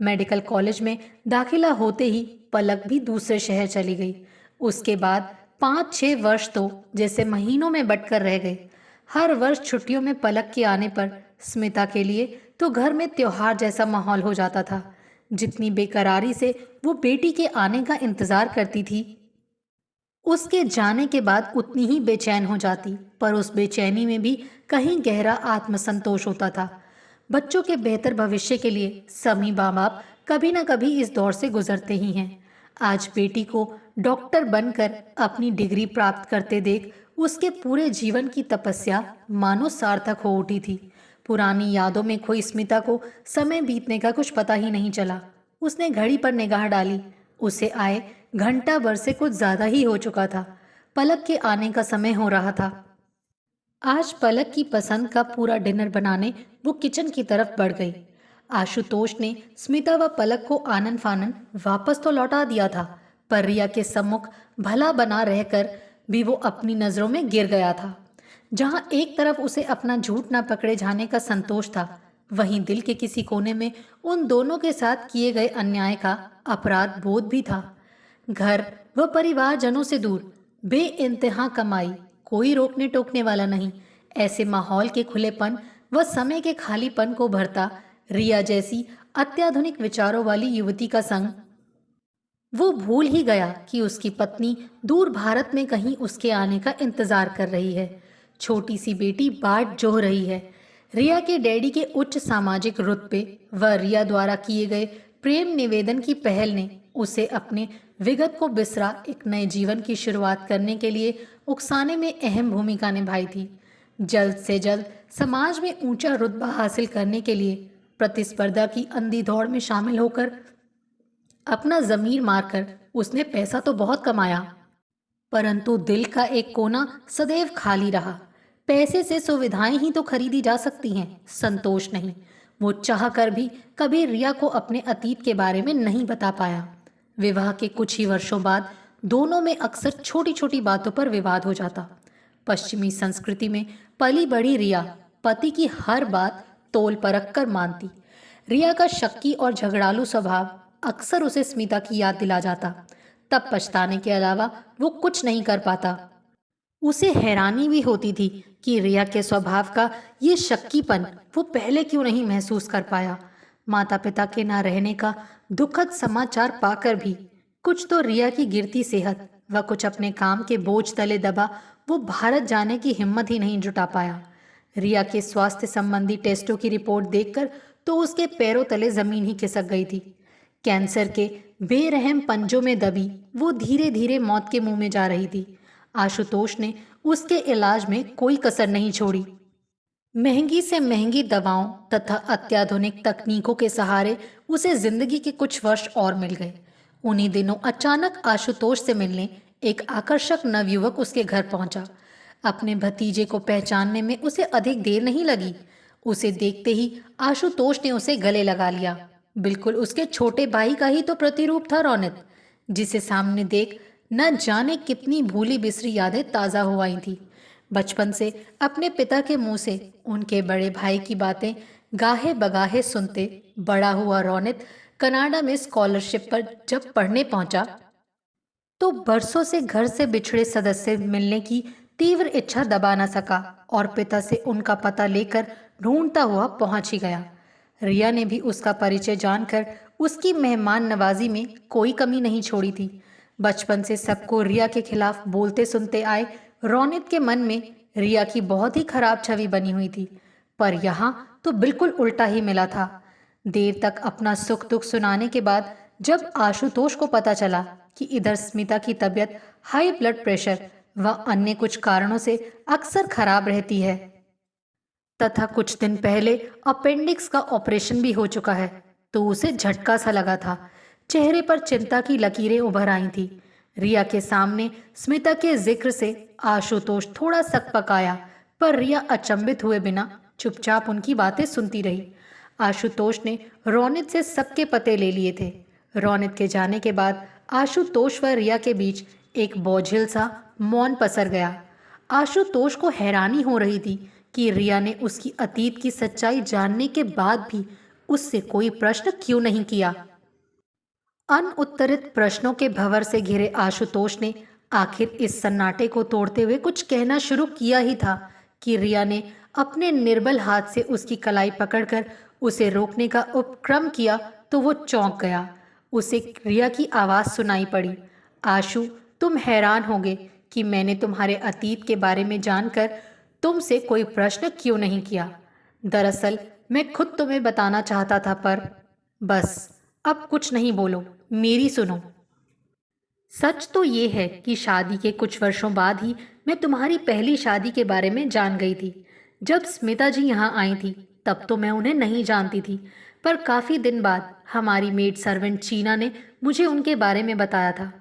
मेडिकल कॉलेज में दाखिला होते ही पलक भी दूसरे शहर चली गई। उसके बाद 5-6 वर्ष तो जैसे महीनों में बटकर रह गए। हर वर्ष छुट्टियों में पलक के आने पर स्मिता के लिए तो घर में त्योहार जैसा माहौल हो जाता था। जितनी बेकरारी से वो बेटी के आने का इंतजार करती थी, उसके जाने के बाद उतनी ही बेचैन हो जाती। पर उस बेचैनी में भी कहीं गहरा आत्मसंतोष होता था। बच्चों के बेहतर भविष्य के लिए सभी माँ बाप कभी न कभी इस दौर से गुजरते ही हैं। आज बेटी को डॉक्टर बनकर अपनी डिग्री प्राप्त करते देख उसके पूरे जीवन की तपस्या मानो सार्थक हो उठी थी। पुरानी यादों में खोई स्मिता को समय बीतने का कुछ पता ही नहीं चला। उसने घड़ी पर निगाह डाली। उसे आए घंटा भर से कुछ ज्यादा ही हो चुका था। पलक के आने का समय हो रहा था। आज पलक की पसंद का पूरा डिनर बनाने वो किचन की तरफ बढ़ गई। आशुतोष ने स्मिता व पलक को आनन फानन वापस तो लौटा दिया था, पर रिया के सम्मुख भला बना रहकर भी वो अपनी नजरों में गिर गया था। जहां एक तरफ उसे अपना झूठ न पकड़े जाने का संतोष था, वहीं दिल के किसी कोने में उन दोनों के साथ किए गए अन्याय का अपराध बोध भी था। घर व परिवारजनों से दूर, बेइंतहा कमाई, कोई रोकने टोकने वाला नहीं। ऐसे माहौल के खुलेपन व समय के खालीपन को भरता रिया जैसी अत्याधुनिक विचारों वाली युवती का संग वो भूल ही गया कि उसकी पत्नी दूर भारत में कहीं उसके आने का इंतजार कर रही है। छोटी सी बेटी बाट जोह रही है। रिया के डैडी के उच्च सामाजिक रुतबे व रिया द्वारा किए गए प्रेम निवेदन की पहल ने उसे अपने विगत को बिसरा एक नए जीवन की शुरुआत करने के लिए उकसाने में अहम भूमिका निभाई थी। जल्द से जल्द समाज में ऊंचा रुतबा हासिल करने के लिए प्रतिस्पर्धा की अंधी दौड़ में शामिल होकर अपना जमीर मारकर उसने पैसा तो बहुत कमाया, परंतु दिल का एक कोना सदैव खाली रहा। पैसे से सुविधाएं ही तो खरीदी जा सकती हैं, संतोष नहीं। वो चाह कर भी कभी रिया को अपने अतीत के बारे में नहीं बता पाया। विवाह के कुछ ही वर्षों बाद दोनों में अक्सर छोटी छोटी बातों पर विवाद हो जाता। पश्चिमी संस्कृति में पली बड़ी रिया पति की हर बात तोल परख कर मानती। रिया का शक्की और झगड़ालू स्वभाव अक्सर उसे स्मिता की याद दिला जाता। तब पछताने के अलावा वो कुछ नहीं कर पाता। उसे हैरानी भी होती थी कि रिया के स्वभाव का ये शक्कीपन वो पहले क्यों नहीं महसूस कर पाया। माता पिता के ना रहने का दुखद समाचार पाकर भी कुछ तो रिया की गिरती सेहत व कुछ अपने काम के बोझ तले दबा वो भारत जाने की हिम्मत ही नहीं जुटा पाया। रिया के स्वास्थ्य संबंधी टेस्टों की रिपोर्ट देखकर तो उसके पैरों तले जमीन ही खिसक गई थी। कैंसर के बेरहम पंजों में दबी वो धीरे धीरे मौत के मुंह में जा रही थी। आशुतोष ने उसके इलाज में कोई कसर नहीं छोड़ी। महंगी से महंगी दवाओं तथा अत्याधुनिक तकनीकों के सहारे उसे जिंदगी के कुछ वर्ष और मिल गए। उन्हीं दिनों अचानक आशुतोष से मिलने एक आकर्षक नवयुवक उसके घर पहुंचा। अपने भतीजे को पहचानने में उसे अधिक देर नहीं लगी। उसे देखते ही आशुतोष ने उसे गले लगा लिया। बिल्कुल उसके छोटे भाई का ही तो प्रतिरूप था रौनक, जिसे सामने देख न जाने कितनी भूली बिसरी यादें ताजा हो आई थी। बचपन से अपने पिता के मुंह से उनके बड़े भाई की बातें गाहे बगाहे सुनते बड़ा हुआ रौनक कनाडा में स्कॉलरशिप पर जब पढ़ने पहुंचा तो बरसों से घर से बिछड़े सदस्य मिलने की तीव्र इच्छा दबा न सका और पिता से उनका पता लेकर ढूंढता हुआ पहुंच ही गया। रिया ने भी उसका परिचय जानकर उसकी मेहमान नवाजी में कोई कमी नहीं छोड़ी थी। बचपन से सबको रिया के खिलाफ बोलते सुनते आए रौनक के मन में रिया की बहुत ही खराब छवि बनी हुई थी, पर यहाँ तो बिल्कुल उल्टा ही मिला था। देर तक अपना सुख दुख सुनाने के बाद जब आशुतोष को पता चला कि इधर स्मिता की तबीयत हाई ब्लड प्रेशर व अन्य कुछ कारणों से अक्सर खराब रहती है तथा कुछ दिन पहले अपेंडिक्स का ऑपरेशन भी हो चुका है, तो उसे झटका सा लगा था। चेहरे पर चिंता की लकीरें उभर आई थी। रिया के सामने स्मिता के जिक्र से आशुतोष थोड़ा सकपकाया, पर रिया अचंभित हुए बिना चुपचाप उनकी बातें सुनती रही। आशुतोष ने रोनित से सबके पते ले लिए थे। रोनित के जाने के बाद आशुतोष व रिया के बीच एक बोझिल सा मौन पसर गया। आशुतोष को हैरानी हो रही थी कि रिया ने उसकी अतीत की सच्चाई जानने के बाद भी उससे कोई प्रश्न क्यों नहीं किया। अनउत्तरित प्रश्नों के भंवर से घिरे आशुतोष ने आखिर इस सन्नाटे को तोड़ते हुए कुछ कहना शुरू किया ही था कि रिया ने अपने निर्बल हाथ से उसकी कलाई पकड़कर उसे रोकने का उपक्रम किया तो वो चौंक गया। उसे रिया की आवाज़ सुनाई पड़ी, आशु, तुम हैरान होगे कि मैंने तुम्हारे अतीत के बारे में जानकर तुमसे कोई प्रश्न क्यों नहीं किया। दरअसल मैं खुद तुम्हें बताना चाहता था, पर बस अब कुछ नहीं बोलो, मेरी सुनो। सच तो ये है कि शादी के कुछ वर्षों बाद ही मैं तुम्हारी पहली शादी के बारे में जान गई थी। जब स्मिता जी यहाँ आई थी तब तो मैं उन्हें नहीं जानती थी, पर काफ़ी दिन बाद हमारी मेड सर्वेंट चीना ने मुझे उनके बारे में बताया था।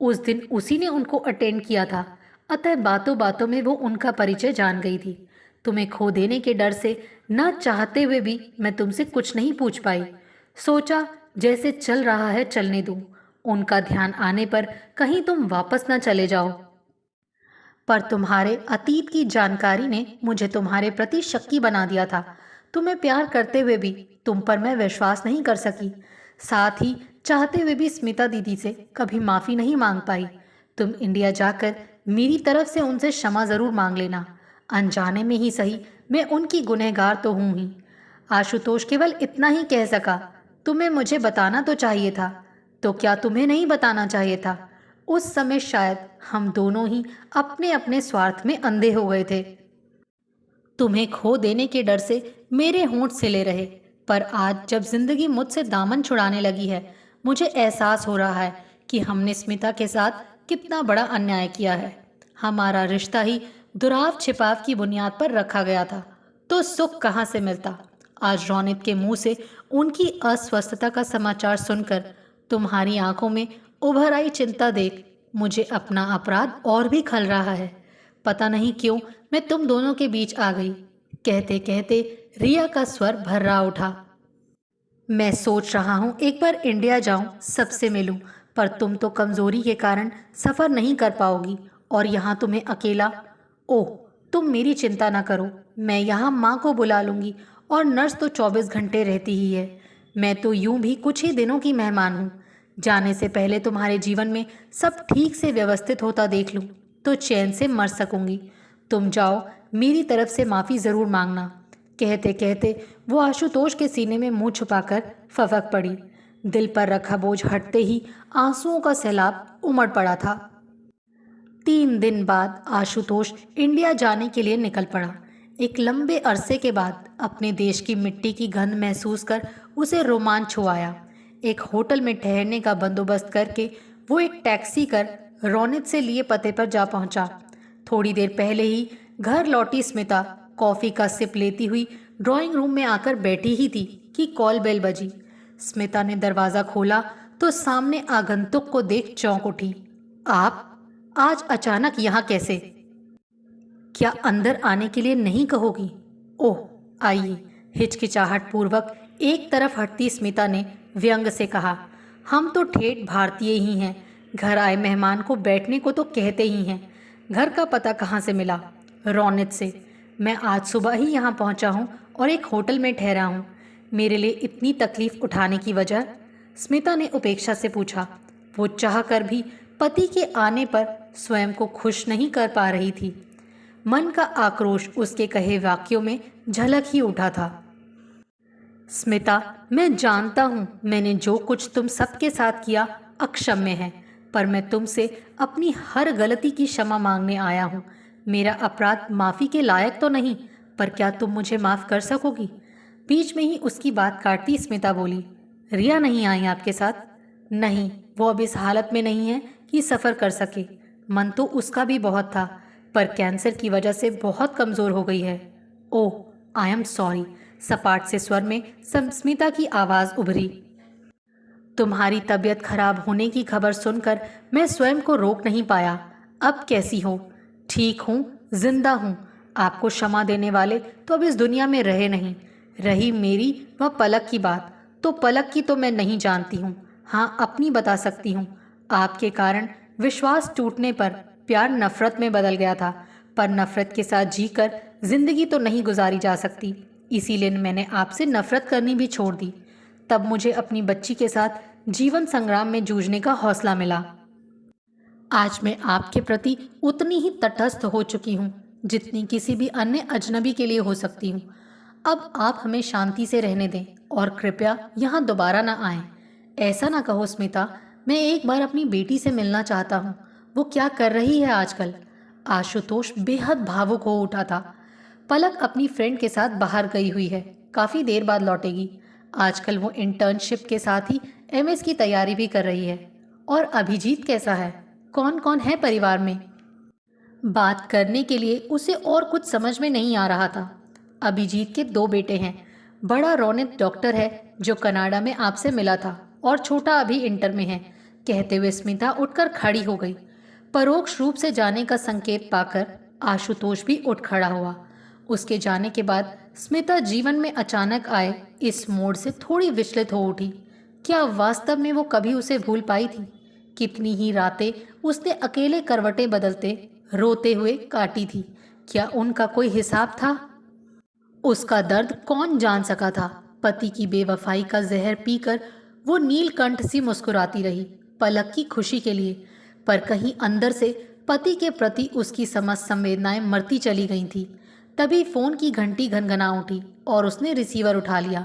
उस दिन उसी ने उनको अटेंड किया था, अतः बातों बातों में वो उनका परिचय जान गई थी। तुम्हें खो देने के डर से न चाहते हुए भी मैं तुमसे कुछ नहीं पूछ पाई। सोचा जैसे चल रहा है चलने दूं, उनका ध्यान आने पर कहीं तुम वापस न चले जाओ। पर तुम्हारे अतीत की जानकारी ने मुझे तुम्हारे प्रति शक्की बना दिया था। तुम्हें प्यार करते हुए भी तुम पर मैं विश्वास नहीं कर सकी। साथ ही चाहते हुए भी स्मिता दीदी से कभी माफ़ी नहीं मांग पाई। तुम इंडिया जाकर मेरी तरफ से उनसे क्षमा ज़रूर मांग लेना। अनजाने में ही सही, मैं उनकी गुनहगार तो हूँ ही। आशुतोष केवल इतना ही कह सका, तुम्हें मुझे बताना तो चाहिए था। तो क्या तुम्हें नहीं बताना चाहिए था? उस समय शायद हम दोनों ही अपने अपने स्वार्थ में अंधे हो गए थे। तुम्हें खो देने के डर से मेरे होंठ सिले रहे, पर आज जब जिंदगी मुझसे दामन छुड़ाने लगी है, मुझे एहसास हो रहा है कि हमने स्मिता के साथ कितना बड़ा अन्याय किया है। हमारा रिश्ता ही दुराव छिपाव की बुनियाद पर रखा गया था, तो सुख कहाँ से मिलता। आज रौनित के मुंह से उनकी अस्वस्थता का समाचार सुनकर, तुम्हारी आंखों में उभर आई चिंता देख मुझे अपना अपराध और भी खल रहा है। पता नहीं क्यों मैं तुम दोनों के बीच आ गई। कहते कहते रिया का स्वर भर्रा उठा। मैं सोच रहा हूँ एक बार इंडिया जाऊँ, सबसे मिलूँ, पर तुम तो कमज़ोरी के कारण सफ़र नहीं कर पाओगी और यहाँ तुम्हें अकेला। ओह, तुम मेरी चिंता ना करो, मैं यहाँ माँ को बुला लूँगी और नर्स तो 24 घंटे रहती ही है। मैं तो यूं भी कुछ ही दिनों की मेहमान हूँ। जाने से पहले तुम्हारे जीवन में सब ठीक से व्यवस्थित होता देख लूँ तो चैन से मर सकूंगी। तुम जाओ, मेरी तरफ से माफ़ी ज़रूर मांगना। कहते कहते वो आशुतोष के सीने में मुंह छुपाकर फफक पड़ी। दिल पर रखा बोझ हटते ही आंसुओं का सैलाब उमड़ पड़ा था। 3 दिन बाद आशुतोष इंडिया जाने के लिए निकल पड़ा। एक लंबे अरसे के बाद अपने देश की मिट्टी की गंध महसूस कर उसे रोमांच हो आया। एक होटल में ठहरने का बंदोबस्त करके वो एक टैक्सी कर रोनित से लिए पते पर जा पहुंचा। थोड़ी देर पहले ही घर लौटी स्मिता कॉफ़ी का सिप लेती हुई ड्राइंग रूम में आकर बैठी ही थी कि कॉल बेल बजी। स्मिता ने दरवाज़ा खोला तो सामने आगंतुक को देख चौंक उठी। आप आज अचानक यहाँ कैसे? क्या अंदर आने के लिए नहीं कहोगी? ओह, आइए, हिचकिचाहट पूर्वक एक तरफ हटती स्मिता ने व्यंग से कहा। हम तो ठेठ भारतीय ही हैं, घर आए मेहमान को बैठने को तो कहते ही हैं। घर का पता कहाँ से मिला? रौनित से। मैं आज सुबह ही यहाँ पहुँचा हूँ और एक होटल में ठहरा हूँ। मेरे लिए इतनी तकलीफ उठाने की वजह? स्मिता ने उपेक्षा से पूछा। वो चाह कर भी पति के आने पर स्वयं को खुश नहीं कर पा रही थी। मन का आक्रोश उसके कहे वाक्यों में झलक ही उठा था। स्मिता, मैं जानता हूँ मैंने जो कुछ तुम सबके साथ किया अक्षम्य है, पर मैं तुमसे अपनी हर गलती की क्षमा मांगने आया हूँ। मेरा अपराध माफ़ी के लायक तो नहीं, पर क्या तुम मुझे माफ़ कर सकोगी? बीच में ही उसकी बात काटती स्मिता बोली, रिया नहीं आई आपके साथ? नहीं, वो अब इस हालत में नहीं है कि सफ़र कर सके। मन तो उसका भी बहुत था, पर कैंसर की वजह से बहुत कमज़ोर हो गई है। ओह, आई एम सॉरी। सपाट से स्वर में स्मिता की आवाज़ उभरी। तुम्हारी तबीयत खराब होने की खबर सुनकर मैं स्वयं को रोक नहीं पाया। अब कैसी हो? ठीक हूँ, जिंदा हूँ। आपको क्षमा देने वाले तो अब इस दुनिया में रहे नहीं। रही मेरी व पलक की बात, तो पलक की तो मैं नहीं जानती हूँ। हाँ, अपनी बता सकती हूँ। आपके कारण विश्वास टूटने पर प्यार नफरत में बदल गया था, पर नफरत के साथ जीकर जिंदगी तो नहीं गुजारी जा सकती। इसीलिए मैंने आपसे नफरत करनी भी छोड़ दी। तब मुझे अपनी बच्ची के साथ जीवन संग्राम में जूझने का हौसला मिला। आज मैं आपके प्रति उतनी ही तटस्थ हो चुकी हूँ जितनी किसी भी अन्य अजनबी के लिए हो सकती हूँ। अब आप हमें शांति से रहने दें और कृपया यहाँ दोबारा ना आएं। ऐसा ना कहो स्मिता, मैं एक बार अपनी बेटी से मिलना चाहता हूँ। वो क्या कर रही है आजकल? आशुतोष बेहद भावुक हो उठा था। पलक अपनी फ्रेंड के साथ बाहर गई हुई है, काफ़ी देर बाद लौटेगी। आजकल वो इंटर्नशिप के साथ ही एमएस की तैयारी भी कर रही है। और अभिजीत कैसा है? कौन कौन है परिवार में? बात करने के लिए उसे और कुछ समझ में नहीं आ रहा था। अभिजीत के दो बेटे हैं। बड़ा रोनित डॉक्टर है जो कनाडा में आपसे मिला था, और छोटा अभी इंटर में है। कहते हुए स्मिता उठकर खड़ी हो गई। परोक्ष रूप से जाने का संकेत पाकर आशुतोष भी उठ खड़ा हुआ। उसके जाने के बाद स्मिता जीवन में अचानक आए इस मोड़ से थोड़ी विचलित हो उठी। क्या वास्तव में वो कभी उसे भूल पाई थी? कितनी ही रातें उसने अकेले करवटें बदलते रोते हुए काटी थी। क्या उनका कोई हिसाब था? उसका दर्द कौन जान सका था? पति की बेवफाई का जहर पीकर वो नीलकंठ सी मुस्कुराती रही, पलक की खुशी के लिए, पर कहीं अंदर से पति के प्रति उसकी समस्त संवेदनाएं मरती चली गई थी। तभी फोन की घंटी घनघना उठी और उसने रिसीवर उठा लिया।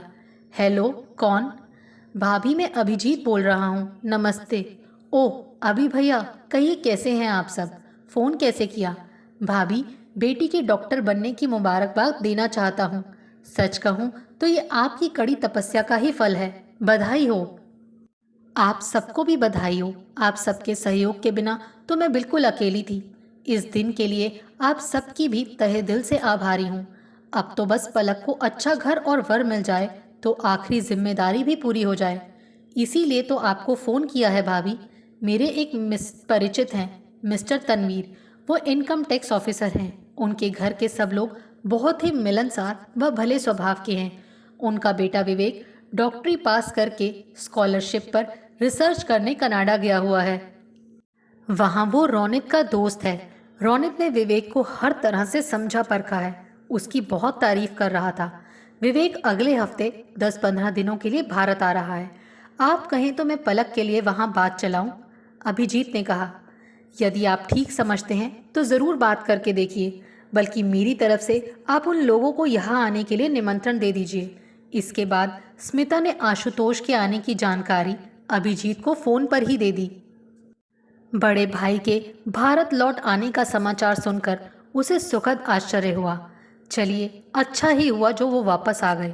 हेलो, कौन? भाभी, मैं अभिजीत बोल रहा हूँ, नमस्ते। ओह, अभी भैया, कहिए कैसे हैं आप सब? फ़ोन कैसे किया? भाभी, बेटी के डॉक्टर बनने की मुबारकबाद देना चाहता हूँ। सच कहूँ तो ये आपकी कड़ी तपस्या का ही फल है। बधाई हो। आप सबको भी बधाई हो। आप सबके सहयोग के बिना तो मैं बिल्कुल अकेली थी। इस दिन के लिए आप सबकी भी तहे दिल से आभारी हूँ। अब तो बस पलक को अच्छा घर और वर मिल जाए तो आखिरी जिम्मेदारी भी पूरी हो जाए। इसीलिए तो आपको फ़ोन किया है भाभी। मेरे एक परिचित हैं, मिस्टर तनवीर। वो इनकम टैक्स ऑफिसर हैं। उनके घर के सब लोग बहुत ही मिलनसार व भले स्वभाव के हैं। उनका बेटा विवेक डॉक्टरी पास करके स्कॉलरशिप पर रिसर्च करने कनाडा गया हुआ है। वहाँ वो रोनित का दोस्त है। रोनित ने विवेक को हर तरह से समझा परखा है। उसकी बहुत तारीफ कर रहा था। विवेक अगले हफ्ते 10-15 दिनों के लिए भारत आ रहा है। आप कहें तो मैं पलक के लिए वहाँ बात चलाऊं? अभिजीत ने कहा। यदि आप ठीक समझते हैं तो ज़रूर बात करके देखिए। बल्कि मेरी तरफ से आप उन लोगों को यहाँ आने के लिए निमंत्रण दे दीजिए। इसके बाद स्मिता ने आशुतोष के आने की जानकारी अभिजीत को फ़ोन पर ही दे दी। बड़े भाई के भारत लौट आने का समाचार सुनकर उसे सुखद आश्चर्य हुआ। चलिए, अच्छा ही हुआ जो वो वापस आ गए।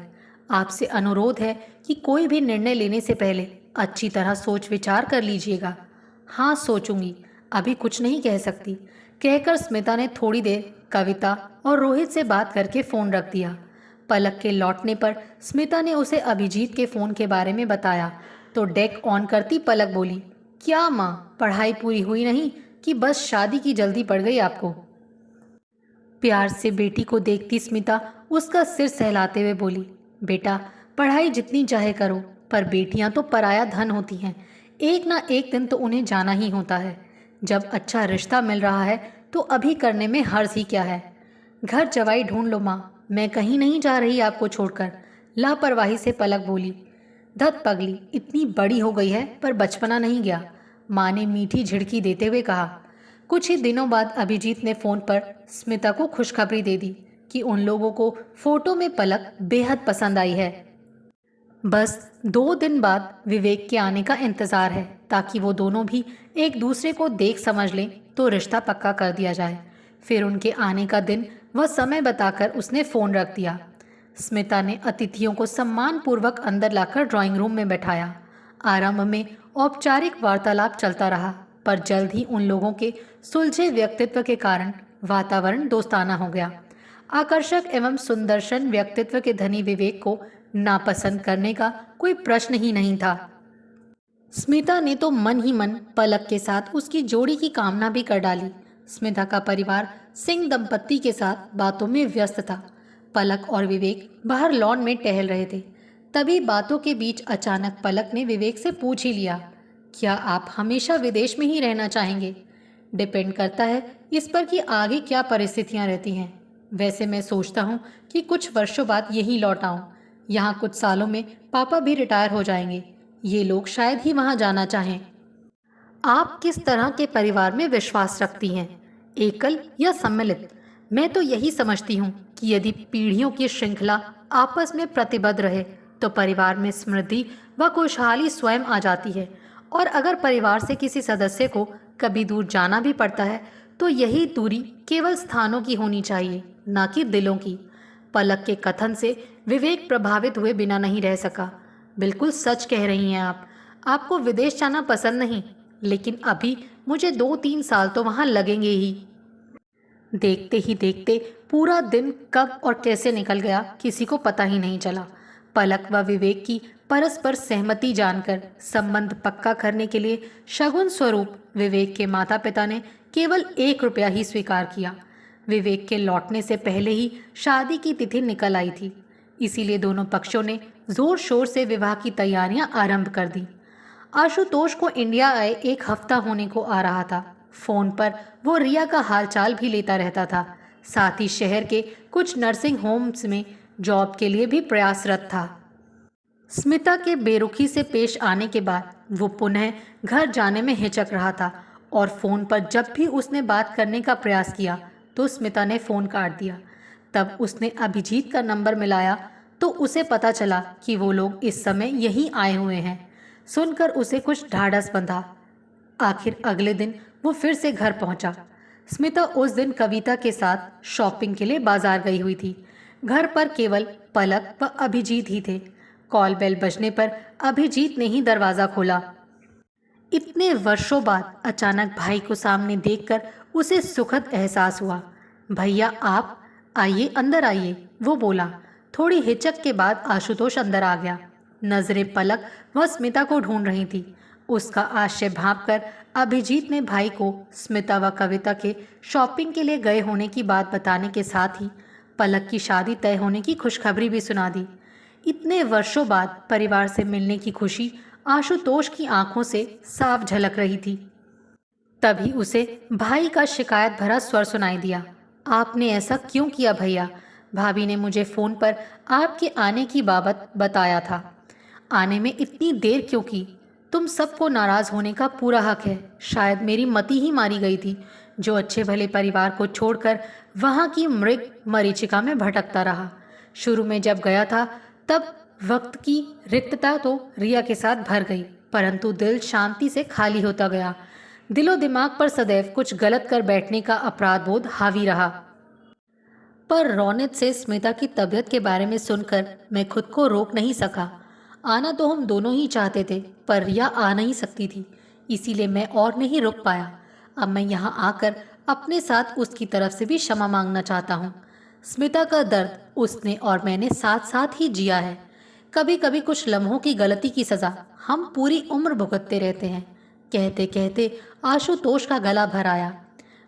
आपसे अनुरोध है कि कोई भी निर्णय लेने से पहले अच्छी तरह सोच विचार कर लीजिएगा। हाँ, सोचूंगी, अभी कुछ नहीं कह सकती, कहकर स्मिता ने थोड़ी देर कविता और रोहित से बात करके फ़ोन रख दिया। पलक के लौटने पर स्मिता ने उसे अभिजीत के फ़ोन के बारे में बताया तो डेक ऑन करती पलक बोली, क्या माँ, पढ़ाई पूरी हुई नहीं कि बस शादी की जल्दी पड़ गई आपको? प्यार से बेटी को देखती स्मिता उसका सिर सहलाते हुए बोली, बेटा, पढ़ाई जितनी चाहे करो, पर बेटियां तो पराया धन होती हैं। एक ना एक दिन तो उन्हें जाना ही होता है। जब अच्छा रिश्ता मिल रहा है तो अभी करने में हर्ज ही क्या है। घर जवाई ढूंढ लो माँ, मैं कहीं नहीं जा रही आपको छोड़कर, लापरवाही से पलक बोली। धत पगली, इतनी बड़ी हो गई है पर बचपना नहीं गया, माँ ने मीठी झिड़की देते हुए कहा। कुछ ही दिनों बाद अभिजीत ने फ़ोन पर स्मिता को खुशखबरी दे दी कि उन लोगों को फ़ोटो में पलक बेहद पसंद आई है। बस 2 दिन बाद विवेक के आने का इंतज़ार है ताकि वो दोनों भी एक दूसरे को देख समझ लें तो रिश्ता पक्का कर दिया जाए। फिर उनके आने का दिन व समय बताकर उसने फ़ोन रख दिया। स्मिता ने अतिथियों को सम्मानपूर्वक अंदर लाकर ड्राइंग रूम में बैठाया। आरंभ में औपचारिक वार्तालाप चलता रहा, पर जल्द ही उन लोगों के सुलझे व्यक्तित्व के कारण वातावरण दोस्ताना हो गया। आकर्षक एवं सुंदरशन व्यक्तित्व के धनी विवेक को नापसंद करने का कोई प्रश्न ही नहीं था। स्मिता ने तो मन ही मन पलक के साथ उसकी जोड़ी की कामना भी कर डाली। स्मिता का परिवार सिंह दंपत्ति के साथ बातों में व्यस्त था। पलक और विवेक बाहर लॉन में टहल रहे थे। तभी बातों के बीच अचानक पलक ने विवेक से पूछ ही लिया, क्या आप हमेशा विदेश में ही रहना चाहेंगे? डिपेंड करता है इस पर कि आगे क्या परिस्थितियां रहती हैं। वैसे मैं सोचता हूँ कि कुछ वर्षों बाद यहीं लौट आऊँ। यहाँ कुछ सालों में पापा भी रिटायर हो जाएंगे। ये लोग शायद ही वहाँ जाना चाहें। आप किस तरह के परिवार में विश्वास रखती हैं, एकल या सम्मिलित? मैं तो यही समझती हूँ कि यदि पीढ़ियों की श्रृंखला आपस में प्रतिबद्ध रहे तो परिवार में समृद्धि व खुशहाली स्वयं आ जाती है। और अगर परिवार से किसी सदस्य को कभी दूर जाना भी पड़ता है तो यही दूरी केवल स्थानों की होनी चाहिए, ना कि दिलों की। पलक के कथन से विवेक प्रभावित हुए बिना नहीं रह सका। बिल्कुल सच कह रही हैं आप। आपको विदेश जाना पसंद नहीं, लेकिन अभी मुझे 2-3 साल तो वहाँ लगेंगे ही। देखते ही देखते पूरा दिन कब और कैसे निकल गया किसी को पता ही नहीं चला। पलक व विवेक की परस्पर सहमति जानकर संबंध पक्का करने के लिए शगुन स्वरूप विवेक के माता पिता ने केवल 1 रुपया ही स्वीकार किया। विवेक के लौटने से पहले ही शादी की तिथि निकल आई थी, इसीलिए दोनों पक्षों ने जोर शोर से विवाह की तैयारियां आरंभ कर दी। आशुतोष को इंडिया आए 1 हफ्ता होने को आ रहा था। फोन पर वो रिया का हालचाल भी लेता रहता था। साथ ही शहर के कुछ नर्सिंग होम्स में जॉब के लिए भी प्रयासरत था। स्मिता के बेरुखी से पेश आने के बाद वो पुनः घर जाने में हिचक रहा था और फोन पर जब भी उसने बात करने का प्रयास किया तो स्मिता ने फोन काट दिया। तब उसने अभिजीत का नंबर मिलाया तो उसे पता चला कि वो लोग इस समय यहीं आए हुए हैं। सुनकर उसे कुछ ढाढ़स बंधा। आखिर अगले दिन वो फिर से घर पहुंचा। स्मिता उस दिन कविता के साथ शॉपिंग के लिए बाजार गई हुई थी। घर पर केवल पलक व अभिजीत ही थे। कॉल बेल बजने पर अभिजीत ने ही दरवाजा खोला। इतने वर्षों बाद अचानक भाई को सामने देखकर उसे सुखद एहसास हुआ। भैया आप आइए, अंदर आइए, वो बोला। थोड़ी हिचक के बाद आशुतोष अंदर आ गया। नजरें पलक व स्मिता को ढूंढ रही थी। उसका आश्चर्य भांपकर अभिजीत ने भाई को स्मिता व कविता के शॉपिंग के लिए गए होने की बात बताने के साथ ही पलक की शादी तय होने की खुशखबरी भी सुना दी। इतने वर्षों बाद परिवार से मिलने की खुशी आशुतोष की आंखों से साफ झलक रही थी। तभी उसे भाई का शिकायत भरा स्वर सुनाई दिया। आपने ऐसा क्यों किया भैया? भाभी ने मुझे फ़ोन पर आपके आने की बाबत बताया था। आने में इतनी देर क्यों की? तुम सबको नाराज़ होने का पूरा हक है। शायद मेरी मति ही मारी गई थी, जो अच्छे भले परिवार को छोड़कर वहाँ की मृग मरीचिका में भटकता रहा। शुरू में जब गया था तब वक्त की रिक्तता तो रिया के साथ भर गई, परंतु दिल शांति से खाली होता गया। दिलो दिमाग पर सदैव कुछ गलत कर बैठने का अपराध बोध हावी रहा। पर रौनक से स्मिता की तबीयत के बारे में सुनकर मैं खुद को रोक नहीं सका। आना तो हम दोनों ही चाहते थे, पर रिया आ नहीं सकती थी, इसीलिए मैं और नहीं रुक पाया। अब मैं यहाँ आकर अपने साथ उसकी तरफ से भी क्षमा मांगना चाहता हूँ। स्मिता का दर्द उसने और मैंने साथ साथ ही जिया है। कभी कभी कुछ लम्हों की गलती की सज़ा हम पूरी उम्र भुगतते रहते हैं। कहते कहते आशुतोष का गला भर आया।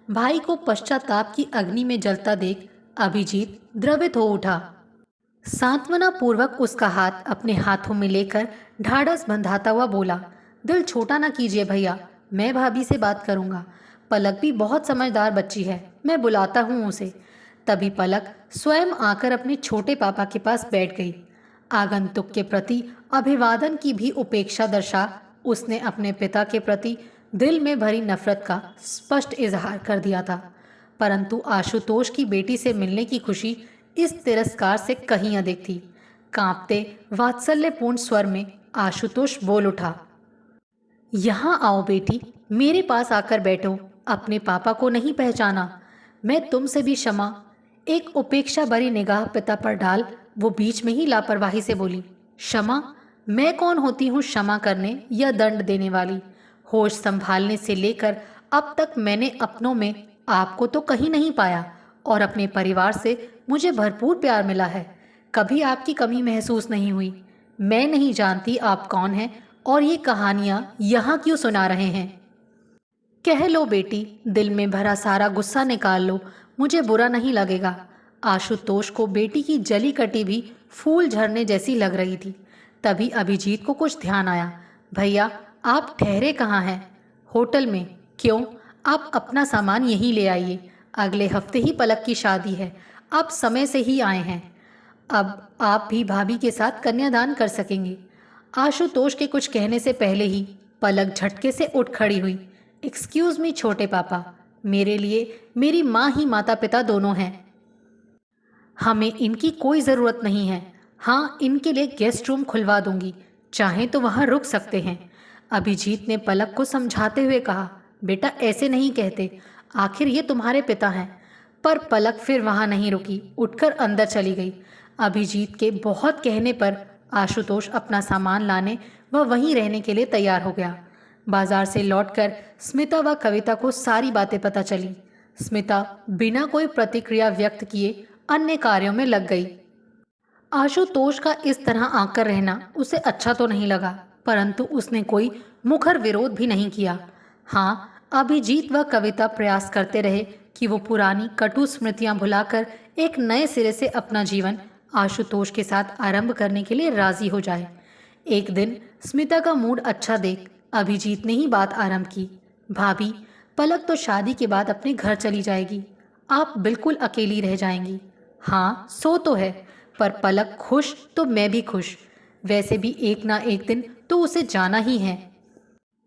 भाई को पश्चाताप की अग्नि में जलता देख अभिजीत द्रवित हो उठा। सांत्वना पूर्वक उसका हाथ अपने हाथों में लेकर ढाढ़स बंधाता हुआ बोला, दिल छोटा ना कीजिए भैया, मैं भाभी से बात करूंगा। पलक भी बहुत समझदार बच्ची है, मैं बुलाता हूँ उसे। तभी पलक स्वयं आकर अपने छोटे पापा के पास बैठ गई। आगंतुक के प्रति अभिवादन की भी उपेक्षा दर्शा उसने अपने पिता के प्रति दिल में भरी नफरत का स्पष्ट इजहार कर दिया था। परंतु आशुतोष की बेटी से मिलने की खुशी इस तिरस्कार से कहीं अधिक थी। कांपते वात्सल्यपूर्ण स्वर में आशुतोष बोल उठा, यहाँ आओ बेटी, मेरे पास आकर बैठो। अपने पापा को नहीं पहचाना? मैं तुमसे भी क्षमा। एक उपेक्षा भरी निगाह पिता पर डाल वो बीच में ही लापरवाही से बोली, क्षमा? मैं कौन होती हूँ क्षमा करने या दंड देने वाली? होश संभालने से लेकर अब तक मैंने अपनों में आपको तो कहीं नहीं पाया और अपने परिवार से मुझे भरपूर प्यार मिला है। कभी आपकी कमी महसूस नहीं हुई। मैं नहीं जानती आप कौन हैं और ये कहानियाँ यहाँ क्यों सुना रहे हैं। कह लो बेटी, दिल में भरा सारा गुस्सा निकाल लो, मुझे बुरा नहीं लगेगा। आशुतोष को बेटी की जली कटी भी फूल झरने जैसी लग रही थी। तभी अभिजीत को कुछ ध्यान आया। भैया, आप ठहरे कहाँ हैं? होटल में। क्यों? आप अपना सामान यहीं ले आइए। अगले हफ्ते ही पलक की शादी है, आप समय से ही आए हैं। अब आप भी भाभी के साथ कन्यादान कर सकेंगे। आशुतोष के कुछ कहने से पहले ही पलक झटके से उठ खड़ी हुई। एक्सक्यूज मी छोटे पापा, मेरे लिए मेरी माँ ही माता पिता दोनों हैं। हमें इनकी कोई ज़रूरत नहीं है। हाँ, इनके लिए गेस्ट रूम खुलवा दूंगी, चाहें तो वहाँ रुक सकते हैं। अभिजीत ने पलक को समझाते हुए कहा, बेटा ऐसे नहीं कहते, आखिर ये तुम्हारे पिता हैं। पर पलक फिर वहाँ नहीं रुकी, उठकर अंदर चली गई। अभिजीत के बहुत कहने पर आशुतोष अपना सामान लाने व वहीं रहने के लिए तैयार हो गया। बाजार से लौटकर स्मिता व कविता को सारी बातें पता चली। स्मिता बिना कोई प्रतिक्रिया व्यक्त किए अन्य कार्यों में लग गई। आशुतोष का इस तरह आकर रहना उसे अच्छा तो नहीं लगा, परंतु उसने कोई मुखर विरोध भी नहीं किया। हाँ, अभिजीत व कविता प्रयास करते रहे कि वो पुरानी कटु स्मृतियां भुलाकर एक नए सिरे से अपना जीवन आशुतोष के साथ आरंभ करने के लिए राजी हो जाए। एक दिन स्मिता का मूड अच्छा देख अभिजीत ने ही बात आरंभ की। भाभी, पलक तो शादी के बाद अपने घर चली जाएगी, आप बिल्कुल अकेली रह जाएंगी। हाँ, सो तो है, पर पलक खुश तो मैं भी खुश। वैसे भी एक ना एक दिन तो उसे जाना ही है।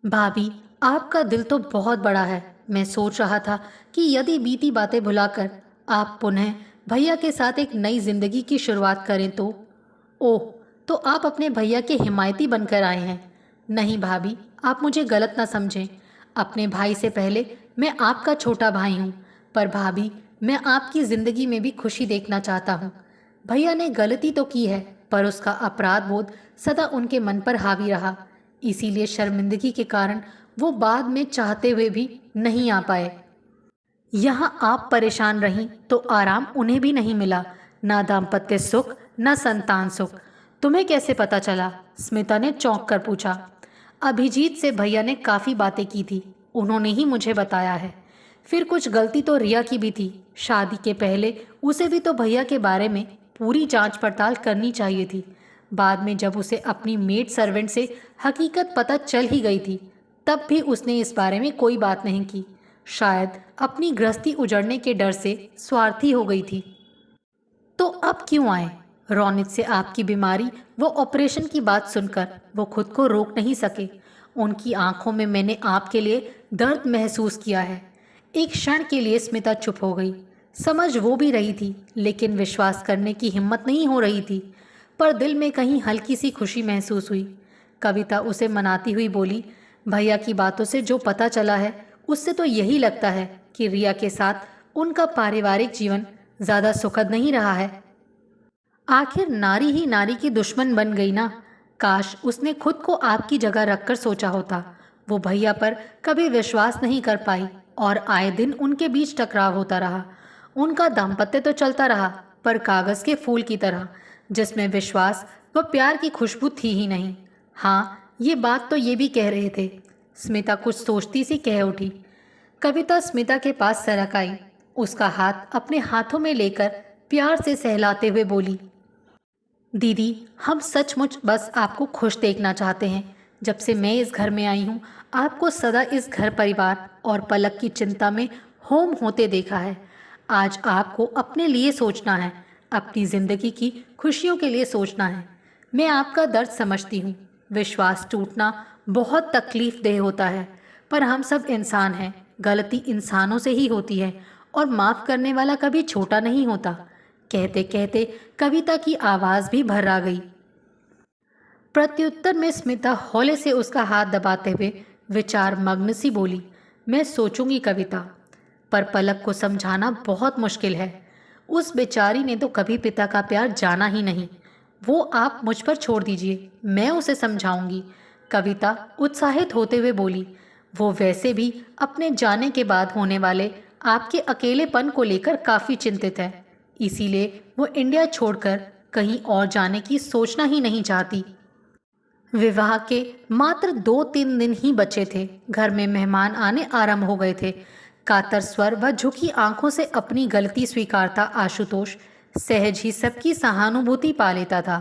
भाभी, आपका दिल तो बहुत बड़ा है। मैं सोच रहा था कि यदि बीती बातें भुलाकर आप पुनः भैया के साथ एक नई जिंदगी की शुरुआत करें तो। ओह, तो आप अपने भैया के हिमायती बनकर आए हैं। नहीं भाभी, आप मुझे गलत ना समझें। अपने भाई से पहले मैं आपका छोटा भाई हूँ। पर भाभी, मैं आपकी ज़िंदगी में भी खुशी देखना चाहता हूँ। भैया ने गलती तो की है, पर उसका अपराध बोध सदा उनके मन पर हावी रहा। इसीलिए शर्मिंदगी के कारण वो बाद में चाहते हुए भी नहीं आ पाए। यहाँ आप परेशान रहीं तो आराम उन्हें भी नहीं मिला, ना दाम्पत्य सुख न संतान सुख। तुम्हें कैसे पता चला? स्मिता ने चौंक कर पूछा। अभिजीत से भैया ने काफ़ी बातें की थी, उन्होंने ही मुझे बताया है। फिर कुछ गलती तो रिया की भी थी। शादी के पहले उसे भी तो भैया के बारे में पूरी जांच पड़ताल करनी चाहिए थी। बाद में जब उसे अपनी मेड सर्वेंट से हकीकत पता चल ही गई थी, तब भी उसने इस बारे में कोई बात नहीं की। शायद अपनी गृहस्थी उजड़ने के डर से स्वार्थी हो गई थी। तो अब क्यों आए? रौनित से आपकी बीमारी वो ऑपरेशन की बात सुनकर वो खुद को रोक नहीं सके। उनकी आंखों में मैंने आपके लिए दर्द महसूस किया है। एक क्षण के लिए स्मिता चुप हो गई। समझ वो भी रही थी, लेकिन विश्वास करने की हिम्मत नहीं हो रही थी। पर दिल में कहीं हल्की सी खुशी महसूस हुई। कविता उसे मनाती हुई बोली, भैया की बातों से जो पता चला है उससे तो यही लगता है कि रिया के साथ उनका पारिवारिक जीवन ज़्यादा सुखद नहीं रहा है। आखिर नारी ही नारी की दुश्मन बन गई ना। काश उसने खुद को आपकी जगह रखकर सोचा होता। वो भैया पर कभी विश्वास नहीं कर पाई और आए दिन उनके बीच टकराव होता रहा। उनका दाम्पत्य तो चलता रहा, पर कागज़ के फूल की तरह, जिसमें विश्वास व प्यार की खुशबू थी ही नहीं। हाँ, ये बात तो ये भी कह रहे थे। स्मिता कुछ सोचती सी कह उठी। कविता स्मिता के पास सरक आई। उसका हाथ अपने हाथों में लेकर प्यार से सहलाते हुए बोली, दीदी, हम सचमुच बस आपको खुश देखना चाहते हैं। जब से मैं इस घर में आई हूँ, आपको सदा इस घर परिवार और पलक की चिंता में होम होते देखा है। आज आपको अपने लिए सोचना है, अपनी ज़िंदगी की खुशियों के लिए सोचना है। मैं आपका दर्द समझती हूँ। विश्वास टूटना बहुत तकलीफ़देह होता है, पर हम सब इंसान हैं। गलती इंसानों से ही होती है और माफ़ करने वाला कभी छोटा नहीं होता। कहते कहते कविता की आवाज़ भी भर्रा गई। प्रत्युत्तर में स्मिता हौले से उसका हाथ दबाते हुए विचार मग्न सी बोली, मैं सोचूंगी कविता। पर पलक को समझाना बहुत मुश्किल है। उस बेचारी ने तो कभी पिता का प्यार जाना ही नहीं। वो आप मुझ पर छोड़ दीजिए, मैं उसे समझाऊंगी, कविता उत्साहित होते हुए बोली। वो वैसे भी अपने जाने के बाद होने वाले आपके अकेलेपन को लेकर काफ़ी चिंतित है, इसीलिए वो इंडिया छोड़कर कहीं और जाने की सोचना ही नहीं चाहती। विवाह के मात्र 2-3 दिन ही बचे थे। घर में मेहमान आने आरंभ हो गए थे। कातर स्वर व झुकी आंखों से अपनी गलती स्वीकारता आशुतोष सहज ही सबकी सहानुभूति पा लेता था।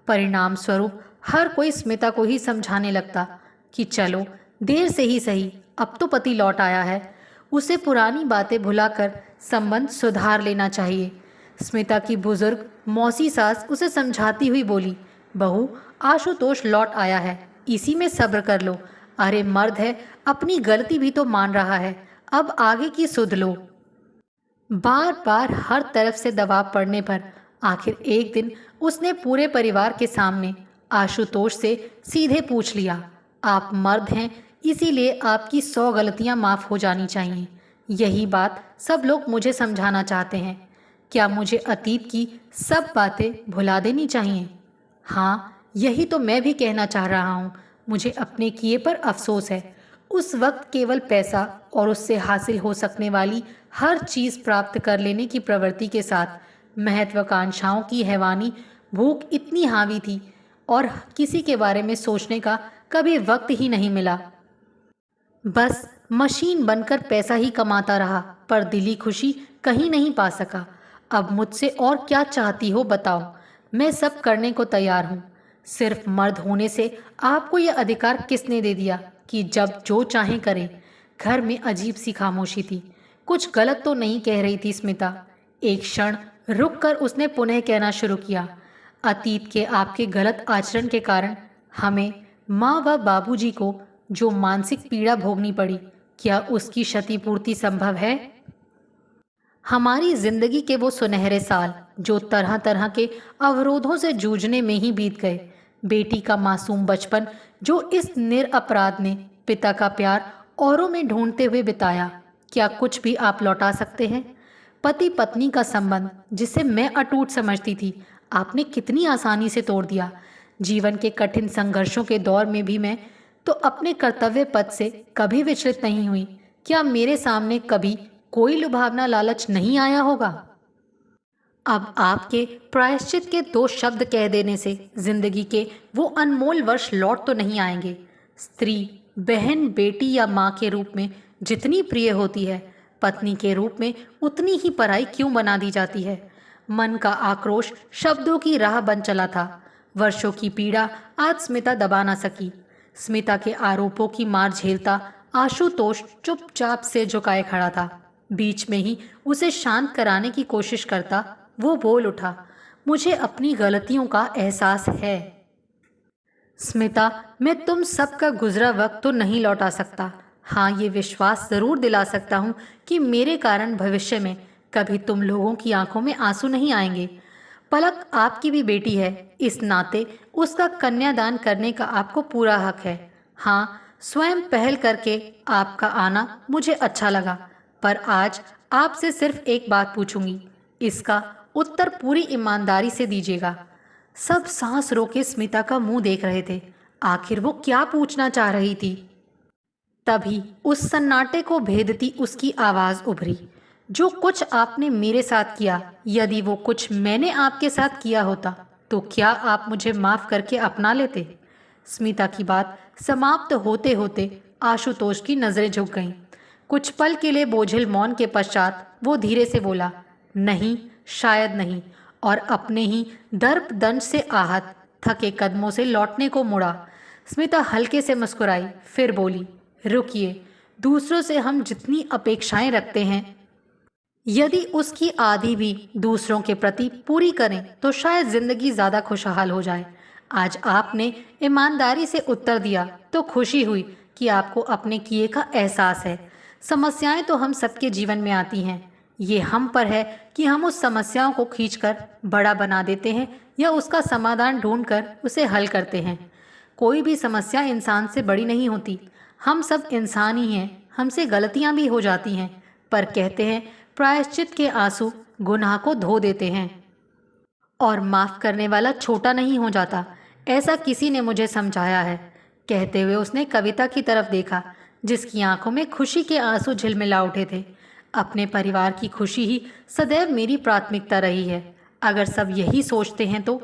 परिणाम स्वरूप हर कोई स्मिता को ही समझाने लगता कि चलो, देर से ही सही, अब तो पति लौट आया है, उसे पुरानी बातें भुलाकर संबंध सुधार लेना चाहिए। स्मिता की बुजुर्ग मौसी सास उसे समझाती हुई बोली, बहू, आशुतोष लौट आया है, इसी में सब्र कर लो। अरे मर्द है, अपनी गलती भी तो मान रहा है, अब आगे की सुध लो। बार बार हर तरफ से दबाव पड़ने पर आखिर एक दिन उसने पूरे परिवार के सामने आशुतोष से सीधे पूछ लिया, आप मर्द हैं, इसीलिए आपकी 100 गलतियां माफ हो जानी चाहिए। यही बात सब लोग मुझे समझाना चाहते हैं। क्या मुझे अतीत की सब बातें भुला देनी चाहिए? हाँ, यही तो मैं भी कहना चाह रहा हूँ। मुझे अपने किए पर अफसोस है। उस वक्त केवल पैसा और उससे हासिल हो सकने वाली हर चीज़ प्राप्त कर लेने की प्रवृत्ति के साथ महत्वाकांक्षाओं की हैवानी भूख इतनी हावी थी और किसी के बारे में सोचने का कभी वक्त ही नहीं मिला। बस मशीन बनकर पैसा ही कमाता रहा, पर दिली खुशी कहीं नहीं पा सका। अब मुझसे और क्या चाहती हो बताओ, मैं सब करने को तैयार हूँ। सिर्फ मर्द होने से आपको यह अधिकार किसने दे दिया कि जब जो चाहे करें? घर में अजीब सी खामोशी थी। कुछ गलत तो नहीं कह रही थी स्मिता। एक क्षण रुककर उसने पुनः कहना शुरू किया, अतीत के आपके गलत आचरण के कारण हमें, माँ व बाबूजी को जो मानसिक पीड़ा भोगनी पड़ी, क्या उसकी क्षतिपूर्ति संभव है? हमारी जिंदगी के वो सुनहरे साल जो तरह तरह के अवरोधों से जूझने में ही बीत गए, बेटी का मासूम बचपन जो इस निरपराध ने पिता का प्यार औरों में ढूंढते हुए बिताया, क्या कुछ भी आप लौटा सकते हैं? पति पत्नी का संबंध जिसे मैं अटूट समझती थी, आपने कितनी आसानी से तोड़ दिया। जीवन के कठिन संघर्षों के दौर में भी मैं तो अपने कर्तव्य पथ से कभी विचलित नहीं हुई। क्या मेरे सामने कभी कोई लुभावना लालच नहीं आया होगा? अब आपके प्रायश्चित के 2 शब्द कह देने से जिंदगी के वो अनमोल वर्ष लौट तो नहीं आएंगे। स्त्री, बहन, बेटी या माँ के रूप में जितनी प्रिय होती है, पत्नी के रूप में उतनी ही पराई क्यों बना दी जाती है? मन का आक्रोश शब्दों की राह बन चला था। वर्षों की पीड़ा आज स्मिता दबा ना सकी। स्मिता के आरोपों की मार झेलता आशुतोष चुपचाप से झुकाए खड़ा था। बीच में ही उसे शांत कराने की कोशिश करता वो बोल उठा, मुझे अपनी गलतियों का एहसास है स्मिता, मैं तुम सबका गुजरा वक्त तो नहीं लौटा सकता। हाँ, ये विश्वास ज़रूर दिला सकता हूँ कि मेरे कारण भविष्य में कभी तुम लोगों की आंखों में आंसू नहीं आएंगे। पलक आपकी भी बेटी है, इस नाते उसका कन्यादान करने का आपको पूरा हक है। हाँ, स्वयं पहल करके आपका आना मुझे अच्छा लगा, पर आज आपसे सिर्फ एक बात पूछूंगी, इसका उत्तर पूरी ईमानदारी से दीजिएगा। सब सांस रोके स्मिता का मुंह देख रहे थे। आखिर वो क्या पूछना चाह रही थी? तभी उस सन्नाटे को भेदती उसकी आवाज उभरी, जो कुछ आपने मेरे साथ किया, यदि वो कुछ मैंने आपके साथ किया होता तो क्या आप मुझे माफ करके अपना लेते? स्मिता की बात समाप्त होते होते आशुतोष की नजरें झुक गईं। कुछ पल के लिए बोझिल मौन के पश्चात वो धीरे से बोला, नहीं, शायद नहीं, और अपने ही दर्प दंश से आहत थके कदमों से लौटने को मुड़ा। स्मिता हल्के से मुस्कुराई, फिर बोली, रुकिए, दूसरों से हम जितनी अपेक्षाएं रखते हैं, यदि उसकी आधी भी दूसरों के प्रति पूरी करें तो शायद जिंदगी ज़्यादा खुशहाल हो जाए। आज आपने ईमानदारी से उत्तर दिया तो खुशी हुई कि आपको अपने किए का एहसास है। समस्याएं तो हम सबके जीवन में आती हैं, ये हम पर है कि हम उस समस्याओं को खींचकर बड़ा बना देते हैं या उसका समाधान ढूंढकर उसे हल करते हैं। कोई भी समस्या इंसान से बड़ी नहीं होती। हम सब इंसान ही हैं, हमसे गलतियां भी हो जाती हैं, पर कहते हैं प्रायश्चित के आंसू गुनाह को धो देते हैं और माफ करने वाला छोटा नहीं हो जाता, ऐसा किसी ने मुझे समझाया है। कहते हुए उसने कविता की तरफ देखा, जिसकी आंखों में खुशी के आंसू झिलमिला उठे थे। अपने परिवार की खुशी ही सदैव मेरी प्राथमिकता रही है। अगर सब यही सोचते हैं तो।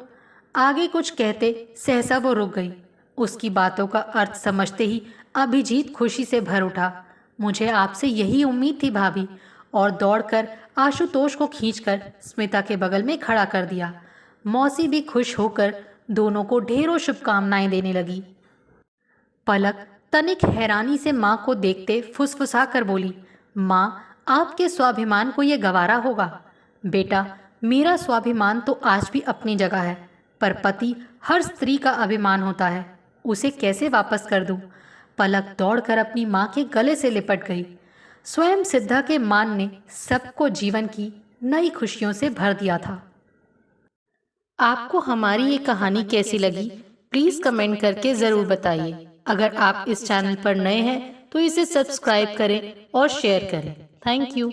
आगे कुछ कहते सहसा वो रुक गई। उसकी बातों का अर्थ समझते ही अभिजीत खुशी से भर उठा। मुझे आपसे यही उम्मीद थी भाभी, और दौड़कर आशुतोष को खींचकर स्मिता के बगल में खड़ा कर दिया। मौसी भी खुश होकर दोनों को ढेरों शुभकामनाएं देने लगी। पलक तनिक हैरानी से माँ को देखते फुसफुसा कर बोली, माँ, आपके स्वाभिमान को ये गवारा होगा? बेटा, मेरा स्वाभिमान तो आज भी अपनी जगह है, पर पति हर स्त्री का अभिमान होता है, उसे कैसे वापस कर दूं? पलक दौड़कर अपनी माँ के गले से लिपट गई। स्वयं सिद्धा के मान ने सबको जीवन की नई खुशियों से भर दिया था। आपको हमारी ये कहानी कैसी लगी, प्लीज़ कमेंट करके ज़रूर बताइए। अगर आप इस चैनल पर नए हैं तो इसे सब्सक्राइब करें और शेयर करें। Thank you.